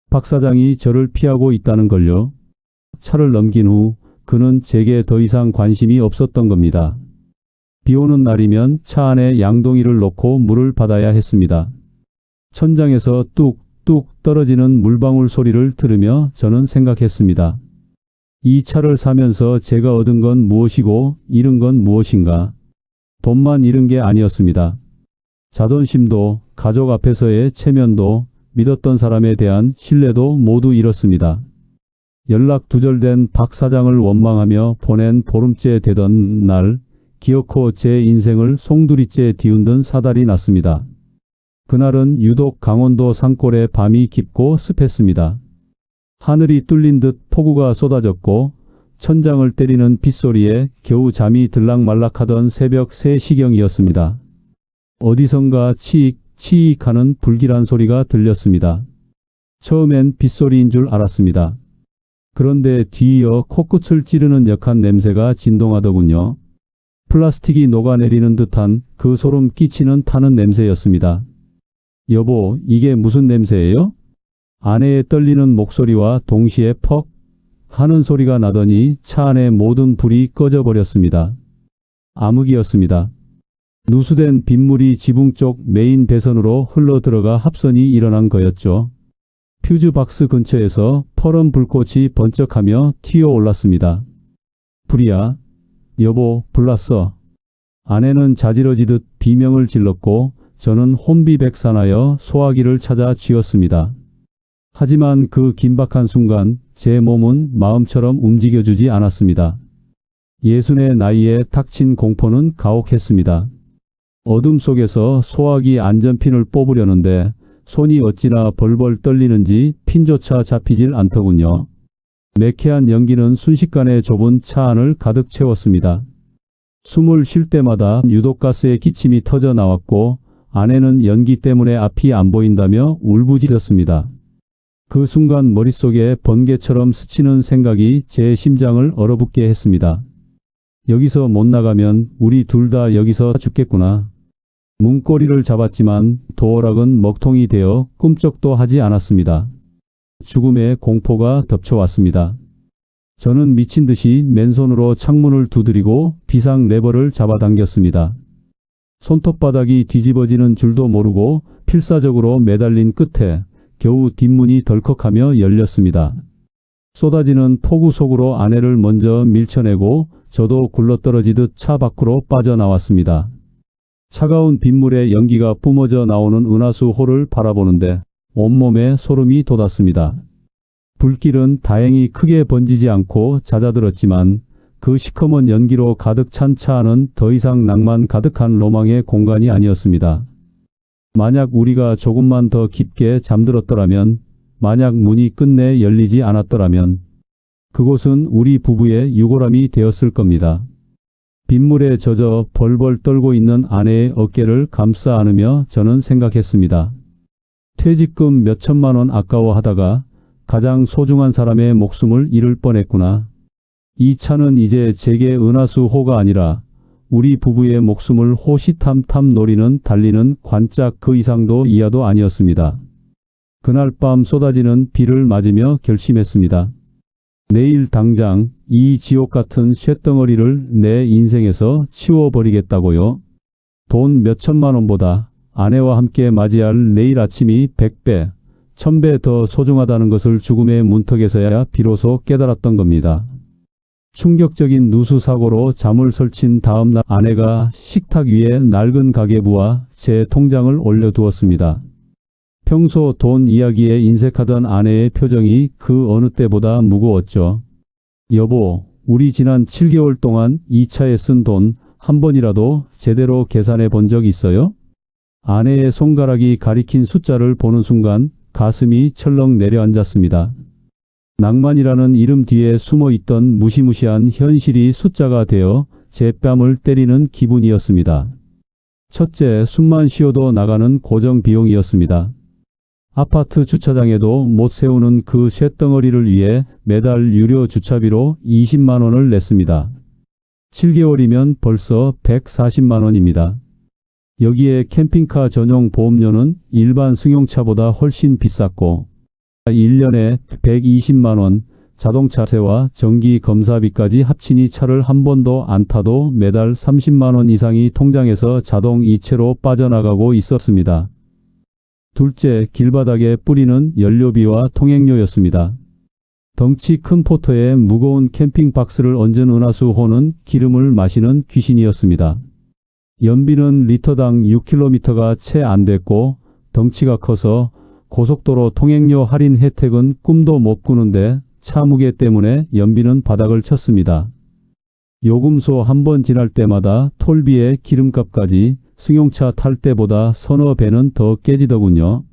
박 사장이 저를 피하고 있다는 걸요. 차를 넘긴 후 그는 제게 더 이상 관심이 없었던 겁니다. 비 오는 날이면 차 안에 양동이를 놓고 물을 받아야 했습니다. 천장에서 뚝뚝 떨어지는 물방울 소리를 들으며 저는 생각했습니다. 이 차를 사면서 제가 얻은 건 무엇이고 잃은 건 무엇인가? 돈만 잃은 게 아니었습니다. 자존심도, 가족 앞에서의 체면도, 믿었던 사람에 대한 신뢰도 모두 잃었습니다. 연락 두절된 박 사장을 원망하며 보낸 보름째 되던 날, 기어코 제 인생을 송두리째 뒤흔든 사달이 났습니다. 그날은 유독 강원도 산골의 밤이 깊고 습했습니다. 하늘이 뚫린 듯 폭우가 쏟아졌고 천장을 때리는 빗소리에 겨우 잠이 들락말락하던 새벽 3시경이었습니다. 어디선가 치익 하는 불길한 소리가 들렸습니다. 처음엔 빗소리인 줄 알았습니다. 그런데 뒤이어 코끝을 찌르는 역한 냄새가 진동하더군요. 플라스틱이 녹아내리는 듯한 그 소름 끼치는 타는 냄새였습니다. 여보, 이게 무슨 냄새예요? 아내의 떨리는 목소리와 동시에 퍽 하는 소리가 나더니 차 안의 모든 불이 꺼져버렸습니다. 암흑이었습니다. 누수된 빗물이 지붕 쪽 메인 배선으로 흘러들어가 합선이 일어난 거였죠. 퓨즈박스 근처에서 퍼런 불꽃이 번쩍하며 튀어올랐습니다. 불이야. 여보, 불났어. 아내는 자지러지듯 비명을 질렀고 저는 혼비백산하여 소화기를 찾아 쥐었습니다. 하지만 그 긴박한 순간 제 몸은 마음처럼 움직여주지 않았습니다. 60의 나이에 닥친 공포는 가혹했습니다. 어둠 속에서 소화기 안전핀을 뽑으려는데 손이 어찌나 벌벌 떨리는지 핀조차 잡히질 않더군요. 매캐한 연기는 순식간에 좁은 차 안을 가득 채웠습니다. 숨을 쉴 때마다 유독가스의 기침이 터져 나왔고 아내는 연기 때문에 앞이 안 보인다며 울부짖었습니다. 그 순간 머릿속에 번개처럼 스치는 생각이 제 심장을 얼어붙게 했습니다. 여기서 못 나가면 우리 둘 다 여기서 죽겠구나. 문고리를 잡았지만 도어락은 먹통이 되어 꿈쩍도 하지 않았습니다. 죽음의 공포가 덮쳐왔습니다. 저는 미친 듯이 맨손으로 창문을 두드리고 비상 레버를 잡아당겼습니다. 손톱바닥이 뒤집어지는 줄도 모르고 필사적으로 매달린 끝에 겨우 뒷문이 덜컥하며 열렸습니다. 쏟아지는 폭우 속으로 아내를 먼저 밀쳐내고 저도 굴러떨어지듯 차 밖으로 빠져나왔습니다. 차가운 빗물에 연기가 뿜어져 나오는 은하수 홀을 바라보는데 온몸에 소름이 돋았습니다. 불길은 다행히 크게 번지지 않고 잦아들었지만 그 시커먼 연기로 가득 찬 차 안은 더 이상 낭만 가득한 로망의 공간이 아니었습니다. 만약 우리가 조금만 더 깊게 잠들었더라면, 만약 문이 끝내 열리지 않았더라면 그곳은 우리 부부의 유골함이 되었을 겁니다. 빗물에 젖어 벌벌 떨고 있는 아내의 어깨를 감싸 안으며 저는 생각했습니다. 퇴직금 몇 천만 원 아까워하다가 가장 소중한 사람의 목숨을 잃을 뻔했구나. 이 차는 이제 제게 은하수호가 아니라 우리 부부의 목숨을 호시탐탐 노리는 달리는 관짝 그 이상도 이하도 아니었습니다. 그날 밤 쏟아지는 비를 맞으며 결심했습니다. 내일 당장 이 지옥 같은 쇳덩어리를 내 인생에서 치워버리겠다고요. 돈 몇 천만 원보다 아내와 함께 맞이할 내일 아침이 100배, 1000배 더 소중하다는 것을 죽음의 문턱에서야 비로소 깨달았던 겁니다. 충격적인 누수 사고로 잠을 설친 다음 날 아내가 식탁 위에 낡은 가계부와 제 통장을 올려두었습니다. 평소 돈 이야기에 인색하던 아내의 표정이 그 어느 때보다 무거웠죠. 여보, 우리 지난 7개월 동안 이 차에 쓴 돈 한 번이라도 제대로 계산해 본 적 있어요? 아내의 손가락이 가리킨 숫자를 보는 순간 가슴이 철렁 내려앉았습니다. 낭만이라는 이름 뒤에 숨어 있던 무시무시한 현실이 숫자가 되어 제 뺨을 때리는 기분이었습니다. 첫째, 숨만 쉬어도 나가는 고정 비용이었습니다. 아파트 주차장에도 못 세우는 그 쇳덩어리를 위해 매달 유료 주차비로 20만 원을 냈습니다. 7개월이면 벌써 140만 원입니다. 여기에 캠핑카 전용 보험료는 일반 승용차보다 훨씬 비쌌고 1년에 120만 원, 자동차세와 정기 검사비까지 합치니 차를 한 번도 안 타도 매달 30만 원 이상이 통장에서 자동 이체로 빠져나가고 있었습니다. 둘째, 길바닥에 뿌리는 연료비와 통행료였습니다. 덩치 큰 포터에 무거운 캠핑 박스를 얹은 은하수 호는 기름을 마시는 귀신이었습니다. 연비는 리터당 6km가 채 안 됐고 덩치가 커서 고속도로 통행료 할인 혜택은 꿈도 못 꾸는데 차 무게 때문에 연비는 바닥을 쳤습니다. 요금소 한 번 지날 때마다 톨비에 기름값까지 승용차 탈 때보다 서너 배는 더 깨지더군요.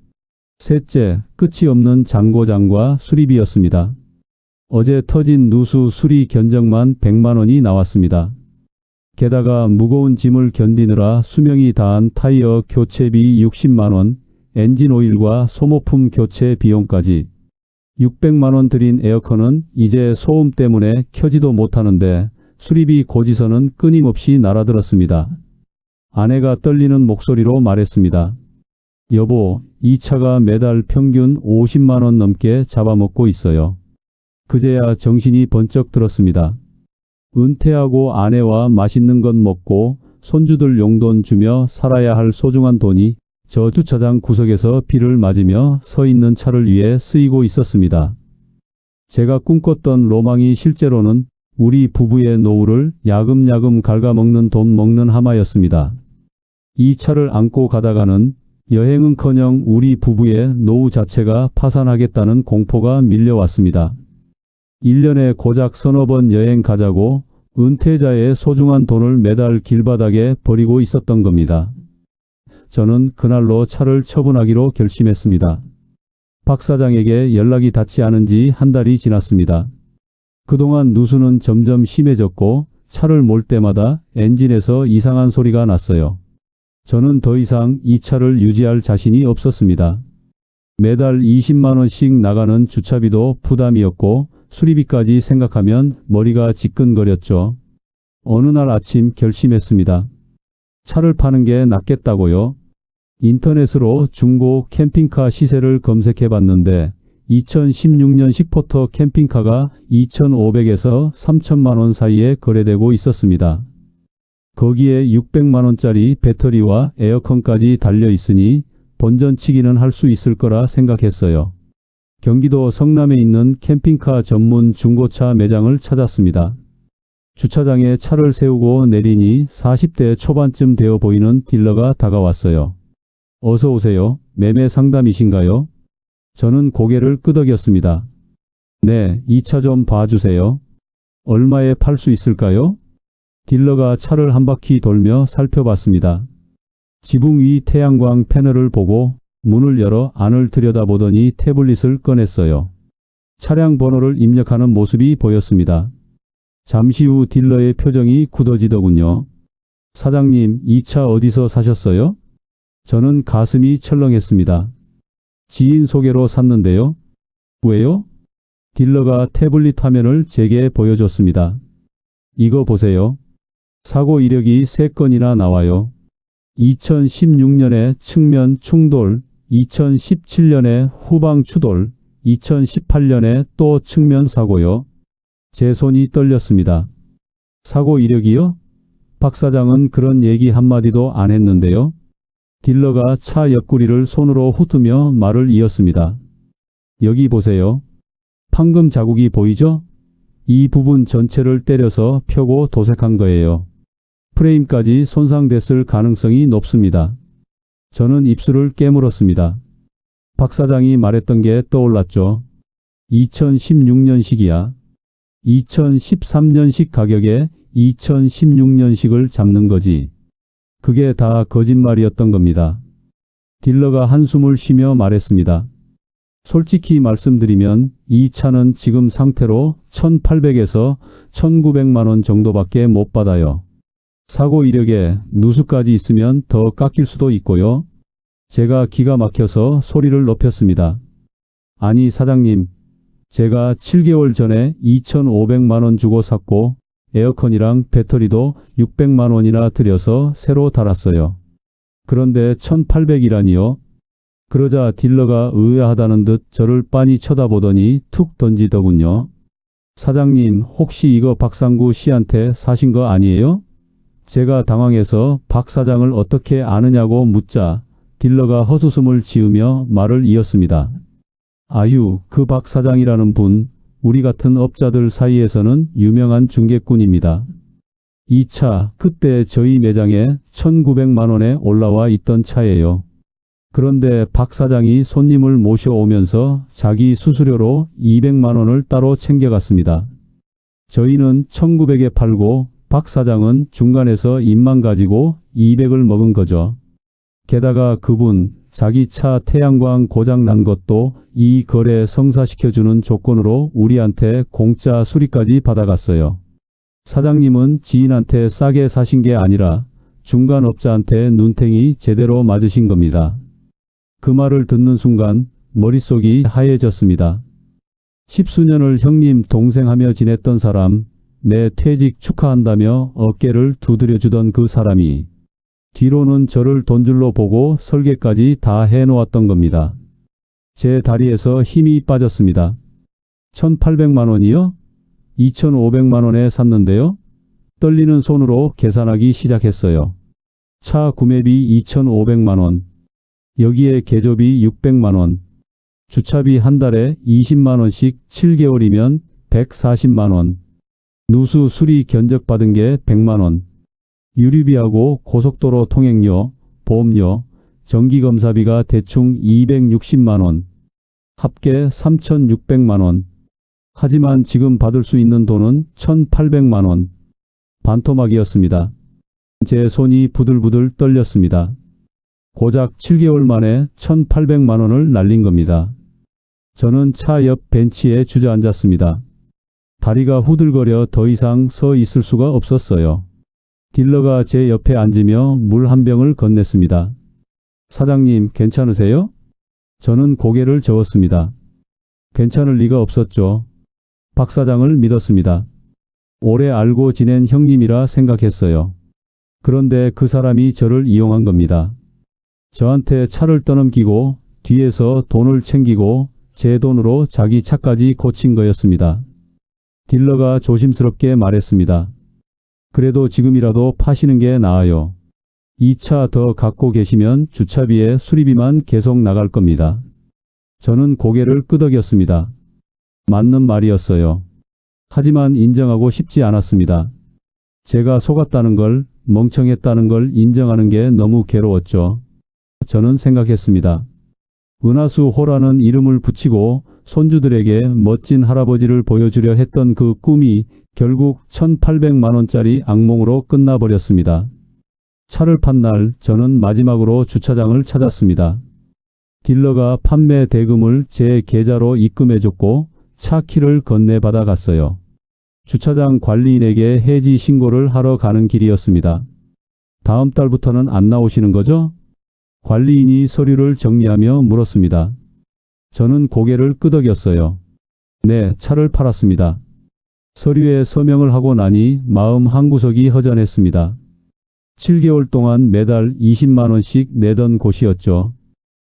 셋째, 끝이 없는 잔고장과 수리비였습니다. 어제 터진 누수 수리 견적만 100만 원이 나왔습니다. 게다가 무거운 짐을 견디느라 수명이 다한 타이어 교체비 60만 원, 엔진 오일과 소모품 교체 비용까지 600만 원 들인 에어컨은 이제 소음 때문에 켜지도 못하는데 수리비 고지서는 끊임없이 날아들었습니다. 아내가 떨리는 목소리로 말했습니다. 여보, 이 차가 매달 평균 50만 원 넘게 잡아먹고 있어요. 그제야 정신이 번쩍 들었습니다. 은퇴하고 아내와 맛있는 것 먹고 손주들 용돈 주며 살아야 할 소중한 돈이 저 주차장 구석에서 비를 맞으며 서 있는 차를 위해 쓰이고 있었습니다. 제가 꿈꿨던 로망이 실제로는 우리 부부의 노후를 야금야금 갉아먹는 돈 먹는 하마였습니다. 이 차를 안고 가다가는 여행은커녕 우리 부부의 노후 자체가 파산하겠다는 공포가 밀려왔습니다. 1년에 고작 서너 번 여행 가자고 은퇴자의 소중한 돈을 매달 길바닥에 버리고 있었던 겁니다. 저는 그날로 차를 처분하기로 결심했습니다. 박 사장에게 연락이 닿지 않은 지 한 달이 지났습니다. 그동안 누수는 점점 심해졌고 차를 몰 때마다 엔진에서 이상한 소리가 났어요. 저는 더 이상 이 차를 유지할 자신이 없었습니다. 매달 20만 원씩 나가는 주차비도 부담이었고 수리비까지 생각하면 머리가 지끈거렸죠. 어느 날 아침 결심했습니다. 차를 파는 게 낫겠다고요. 인터넷으로 중고 캠핑카 시세를 검색해 봤는데 2016년식 포터 캠핑카가 2,500에서 3,000만 원 사이에 거래되고 있었습니다. 거기에 600만 원짜리 배터리와 에어컨까지 달려 있으니 본전치기는 할 수 있을 거라 생각했어요. 경기도 성남에 있는 캠핑카 전문 중고차 매장을 찾았습니다. 주차장에 차를 세우고 내리니 40대 초반쯤 되어 보이는 딜러가 다가왔어요. 어서 오세요. 매매 상담이신가요? 저는 고개를 끄덕였습니다. 네, 이 차 좀 봐주세요. 얼마에 팔 수 있을까요? 딜러가 차를 한 바퀴 돌며 살펴봤습니다. 지붕 위 태양광 패널을 보고 문을 열어 안을 들여다보더니 태블릿을 꺼냈어요. 차량 번호를 입력하는 모습이 보였습니다. 잠시 후 딜러의 표정이 굳어지더군요. 사장님, 이 차 어디서 사셨어요? 저는 가슴이 철렁했습니다. 지인 소개로 샀는데요. 왜요? 딜러가 태블릿 화면을 제게 보여줬습니다. 이거 보세요. 사고 이력이 3건이나 나와요. 2016년에 측면 충돌, 2017년에 후방 추돌, 2018년에 또 측면 사고요. 제 손이 떨렸습니다. 사고 이력이요? 박 사장은 그런 얘기 한마디도 안 했는데요. 딜러가 차 옆구리를 손으로 훑으며 말을 이었습니다. 여기 보세요. 판금 자국이 보이죠? 이 부분 전체를 때려서 펴고 도색한 거예요. 프레임까지 손상됐을 가능성이 높습니다. 저는 입술을 깨물었습니다. 박 사장이 말했던 게 떠올랐죠. 2016년식이야. 2013년식 가격에 2016년식을 잡는 거지. 그게 다 거짓말이었던 겁니다. 딜러가 한숨을 쉬며 말했습니다. 솔직히 말씀드리면 이 차는 지금 상태로 1,800에서 1,900만 원 정도밖에 못 받아요. 사고 이력에 누수까지 있으면 더 깎일 수도 있고요. 제가 기가 막혀서 소리를 높였습니다. 아니 사장님, 제가 7개월 전에 2,500만 원 주고 샀고 에어컨이랑 배터리도 600만 원이나 들여서 새로 달았어요. 그런데 1,800이라니요? 그러자 딜러가 의아하다는 듯 저를 빤히 쳐다보더니 툭 던지더군요. 사장님, 혹시 이거 박상구 씨한테 사신 거 아니에요? 제가 당황해서 박 사장을 어떻게 아느냐고 묻자 딜러가 헛웃음을 지으며 말을 이었습니다. 아유, 그 박 사장이라는 분, 우리 같은 업자들 사이에서는 유명한 중개꾼입니다. 이 차, 그때 저희 매장에 1,900만 원에 올라와 있던 차예요. 그런데 박 사장이 손님을 모셔오면서 자기 수수료로 200만 원을 따로 챙겨갔습니다. 저희는 1,900에 팔고 박 사장은 중간에서 입만 가지고 200을 먹은 거죠. 게다가 그분 자기 차 태양광 고장 난 것도 이 거래 성사시켜주는 조건으로 우리한테 공짜 수리까지 받아갔어요. 사장님은 지인한테 싸게 사신 게 아니라 중간업자한테 눈탱이 제대로 맞으신 겁니다. 그 말을 듣는 순간 머릿속이 하얘졌습니다. 10수년을 형님 동생하며 지냈던 사람, 내 퇴직 축하한다며 어깨를 두드려주던 그 사람이 뒤로는 저를 돈줄로 보고 설계까지 다 해놓았던 겁니다. 제 다리에서 힘이 빠졌습니다. 1,800만 원이요? 2,500만 원에 샀는데요? 떨리는 손으로 계산하기 시작했어요. 차 구매비 2,500만 원. 여기에 개조비 600만 원. 주차비 한 달에 20만 원씩 7개월이면 140만 원. 누수 수리 견적받은 게 100만 원. 유류비하고 고속도로 통행료, 보험료, 정기검사비가 대충 260만 원. 합계 3,600만 원. 하지만 지금 받을 수 있는 돈은 1,800만 원. 반토막이었습니다. 제 손이 부들부들 떨렸습니다. 고작 7개월 만에 1,800만 원을 날린 겁니다. 저는 차 옆 벤치에 주저앉았습니다. 다리가 후들거려 더 이상 서 있을 수가 없었어요. 딜러가 제 옆에 앉으며 물 한 병을 건넸습니다. 사장님, 괜찮으세요? 저는 고개를 저었습니다. 괜찮을 리가 없었죠. 박 사장을 믿었습니다. 오래 알고 지낸 형님이라 생각했어요. 그런데 그 사람이 저를 이용한 겁니다. 저한테 차를 떠넘기고 뒤에서 돈을 챙기고 제 돈으로 자기 차까지 고친 거였습니다. 딜러가 조심스럽게 말했습니다. 그래도 지금이라도 파시는 게 나아요. 이 차 더 갖고 계시면 주차비에 수리비만 계속 나갈 겁니다. 저는 고개를 끄덕였습니다. 맞는 말이었어요. 하지만 인정하고 싶지 않았습니다. 제가 속았다는 걸, 멍청했다는 걸 인정하는 게 너무 괴로웠죠. 저는 생각했습니다. 은하수 호라는 이름을 붙이고 손주들에게 멋진 할아버지를 보여주려 했던 그 꿈이 결국 1,800만 원짜리 악몽으로 끝나버렸습니다. 차를 판 날 저는 마지막으로 주차장을 찾았습니다. 딜러가 판매 대금을 제 계좌로 입금해줬고 차 키를 건네받아 갔어요. 주차장 관리인에게 해지 신고를 하러 가는 길이었습니다. 다음 달부터는 안 나오시는 거죠? 관리인이 서류를 정리하며 물었습니다. 저는 고개를 끄덕였어요. 네, 차를 팔았습니다. 서류에 서명을 하고 나니 마음 한구석이 허전했습니다. 7개월 동안 매달 20만 원씩 내던 곳이었죠.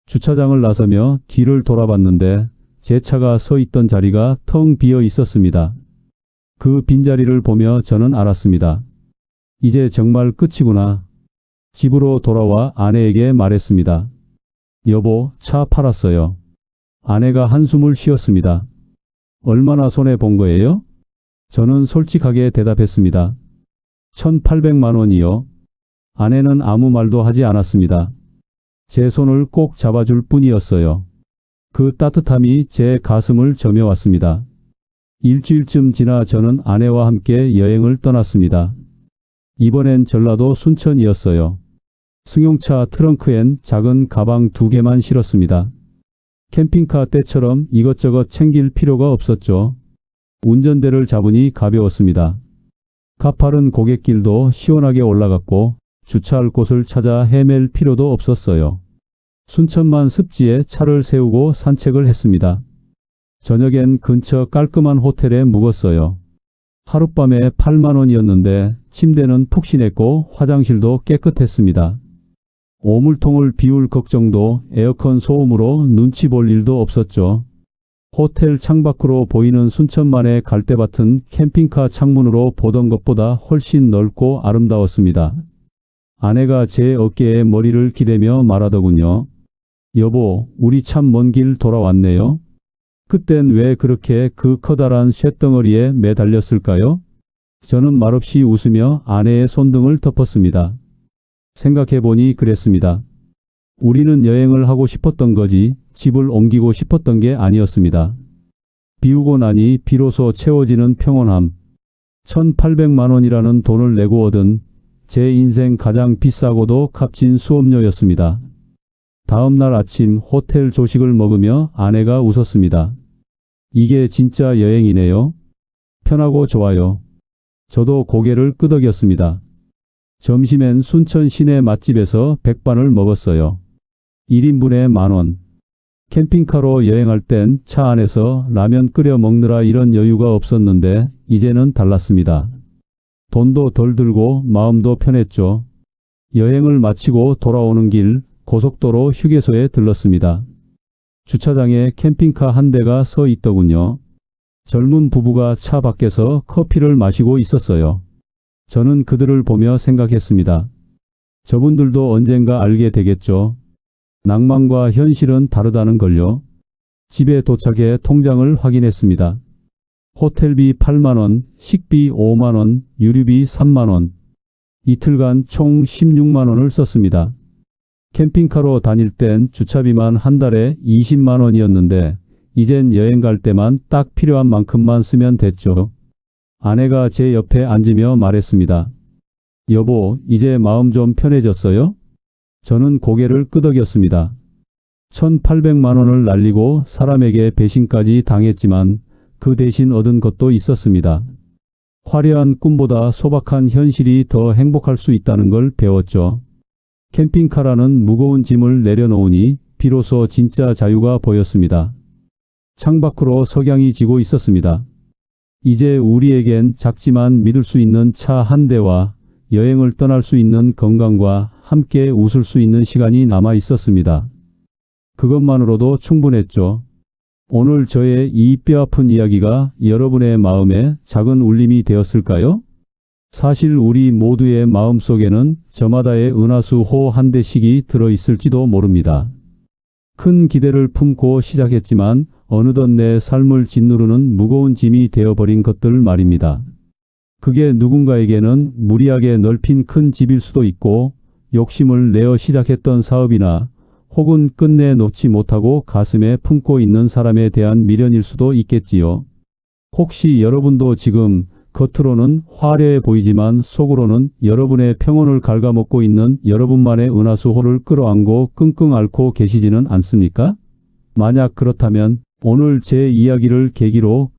주차장을 나서며 뒤를 돌아봤는데 제 차가 서 있던 자리가 텅 비어 있었습니다. 그 빈자리를 보며 저는 알았습니다. 이제 정말 끝이구나. 집으로 돌아와 아내에게 말했습니다. 여보, 차 팔았어요. 아내가 한숨을 쉬었습니다. 얼마나 손해본 거예요? 저는 솔직하게 대답했습니다. 1,800만 원이요. 아내는 아무 말도 하지 않았습니다. 제 손을 꼭 잡아줄 뿐이었어요. 그 따뜻함이 제 가슴을 저며왔습니다. 일주일쯤 지나 저는 아내와 함께 여행을 떠났습니다. 이번엔 전라도 순천이었어요. 승용차 트렁크엔 작은 가방 2개만 실었습니다. 캠핑카 때처럼 이것저것 챙길 필요가 없었죠. 운전대를 잡으니 가벼웠습니다. 가파른 고갯길도 시원하게 올라갔고 주차할 곳을 찾아 헤맬 필요도 없었어요. 순천만 습지에 차를 세우고 산책을 했습니다. 저녁엔 근처 깔끔한 호텔에 묵었어요. 하룻밤에 8만 원이었는데 침대는 푹신했고 화장실도 깨끗했습니다. 오물통을 비울 걱정도 에어컨 소음으로 눈치 볼 일도 없었죠. 호텔 창밖으로 보이는 순천만의 갈대밭은 캠핑카 창문으로 보던 것보다 훨씬 넓고 아름다웠습니다. 아내가 제 어깨에 머리를 기대며 말하더군요. 여보, 우리 참 먼 길 돌아왔네요. 그땐 왜 그렇게 그 커다란 쇳덩어리에 매달렸을까요? 저는 말없이 웃으며 아내의 손등을 덮었습니다. 생각해보니 그랬습니다. 우리는 여행을 하고 싶었던 거지 집을 옮기고 싶었던 게 아니었습니다. 비우고 나니 비로소 채워지는 평온함. 1,800만 원이라는 돈을 내고 얻은 제 인생 가장 비싸고도 값진 수업료였습니다. 다음 날 아침 호텔 조식을 먹으며 아내가 웃었습니다. 이게 진짜 여행이네요. 편하고 좋아요. 저도 고개를 끄덕였습니다. 점심엔 순천 시내 맛집에서 백반을 먹었어요. 1인분에 10,000원. 캠핑카로 여행할 땐 차 안에서 라면 끓여 먹느라 이런 여유가 없었는데 이제는 달랐습니다. 돈도 덜 들고 마음도 편했죠. 여행을 마치고 돌아오는 길 고속도로 휴게소에 들렀습니다. 주차장에 캠핑카 한 대가 서 있더군요. 젊은 부부가 차 밖에서 커피를 마시고 있었어요. 저는 그들을 보며 생각했습니다. 저분들도 언젠가 알게 되겠죠. 낭만과 현실은 다르다는 걸요. 집에 도착해 통장을 확인했습니다. 호텔비 8만 원, 식비 5만 원, 유류비 3만 원. 이틀간 총 16만 원을 썼습니다. 캠핑카로 다닐 땐 주차비만 한 달에 20만 원이었는데 이젠 여행 갈 때만 딱 필요한 만큼만 쓰면 됐죠. 아내가 제 옆에 앉으며 말했습니다. 여보, 이제 마음 좀 편해졌어요? 저는 고개를 끄덕였습니다. 1,800만 원을 날리고 사람에게 배신까지 당했지만 그 대신 얻은 것도 있었습니다. 화려한 꿈보다 소박한 현실이 더 행복할 수 있다는 걸 배웠죠. 캠핑카라는 무거운 짐을 내려놓으니 비로소 진짜 자유가 보였습니다. 창밖으로 석양이 지고 있었습니다. 이제 우리에겐 작지만 믿을 수 있는 차 한 대와 여행을 떠날 수 있는 건강과 함께 웃을 수 있는 시간이 남아 있었습니다. 그것만으로도 충분했죠. 오늘 저의 이 뼈아픈 이야기가 여러분의 마음에 작은 울림이 되었을까요? 사실 우리 모두의 마음속에는 저마다의 은하수 호 한 대씩이 들어있을지도 모릅니다. 큰 기대를 품고 시작했지만 어느덧 내 삶을 짓누르는 무거운 짐이 되어버린 것들 말입니다. 그게 누군가에게는 무리하게 넓힌 큰 집일 수도 있고 욕심을 내어 시작했던 사업이나 혹은 끝내 놓지 못하고 가슴에 품고 있는 사람에 대한 미련일 수도 있겠지요. 혹시 여러분도 지금 겉으로는 화려해 보이지만 속으로는 여러분의 평온을 갉아먹고 있는 여러분만의 은하수호를 끌어안고 끙끙 앓고 계시지는 않습니까? 만약 그렇다면 오늘 제 이야기를 계기로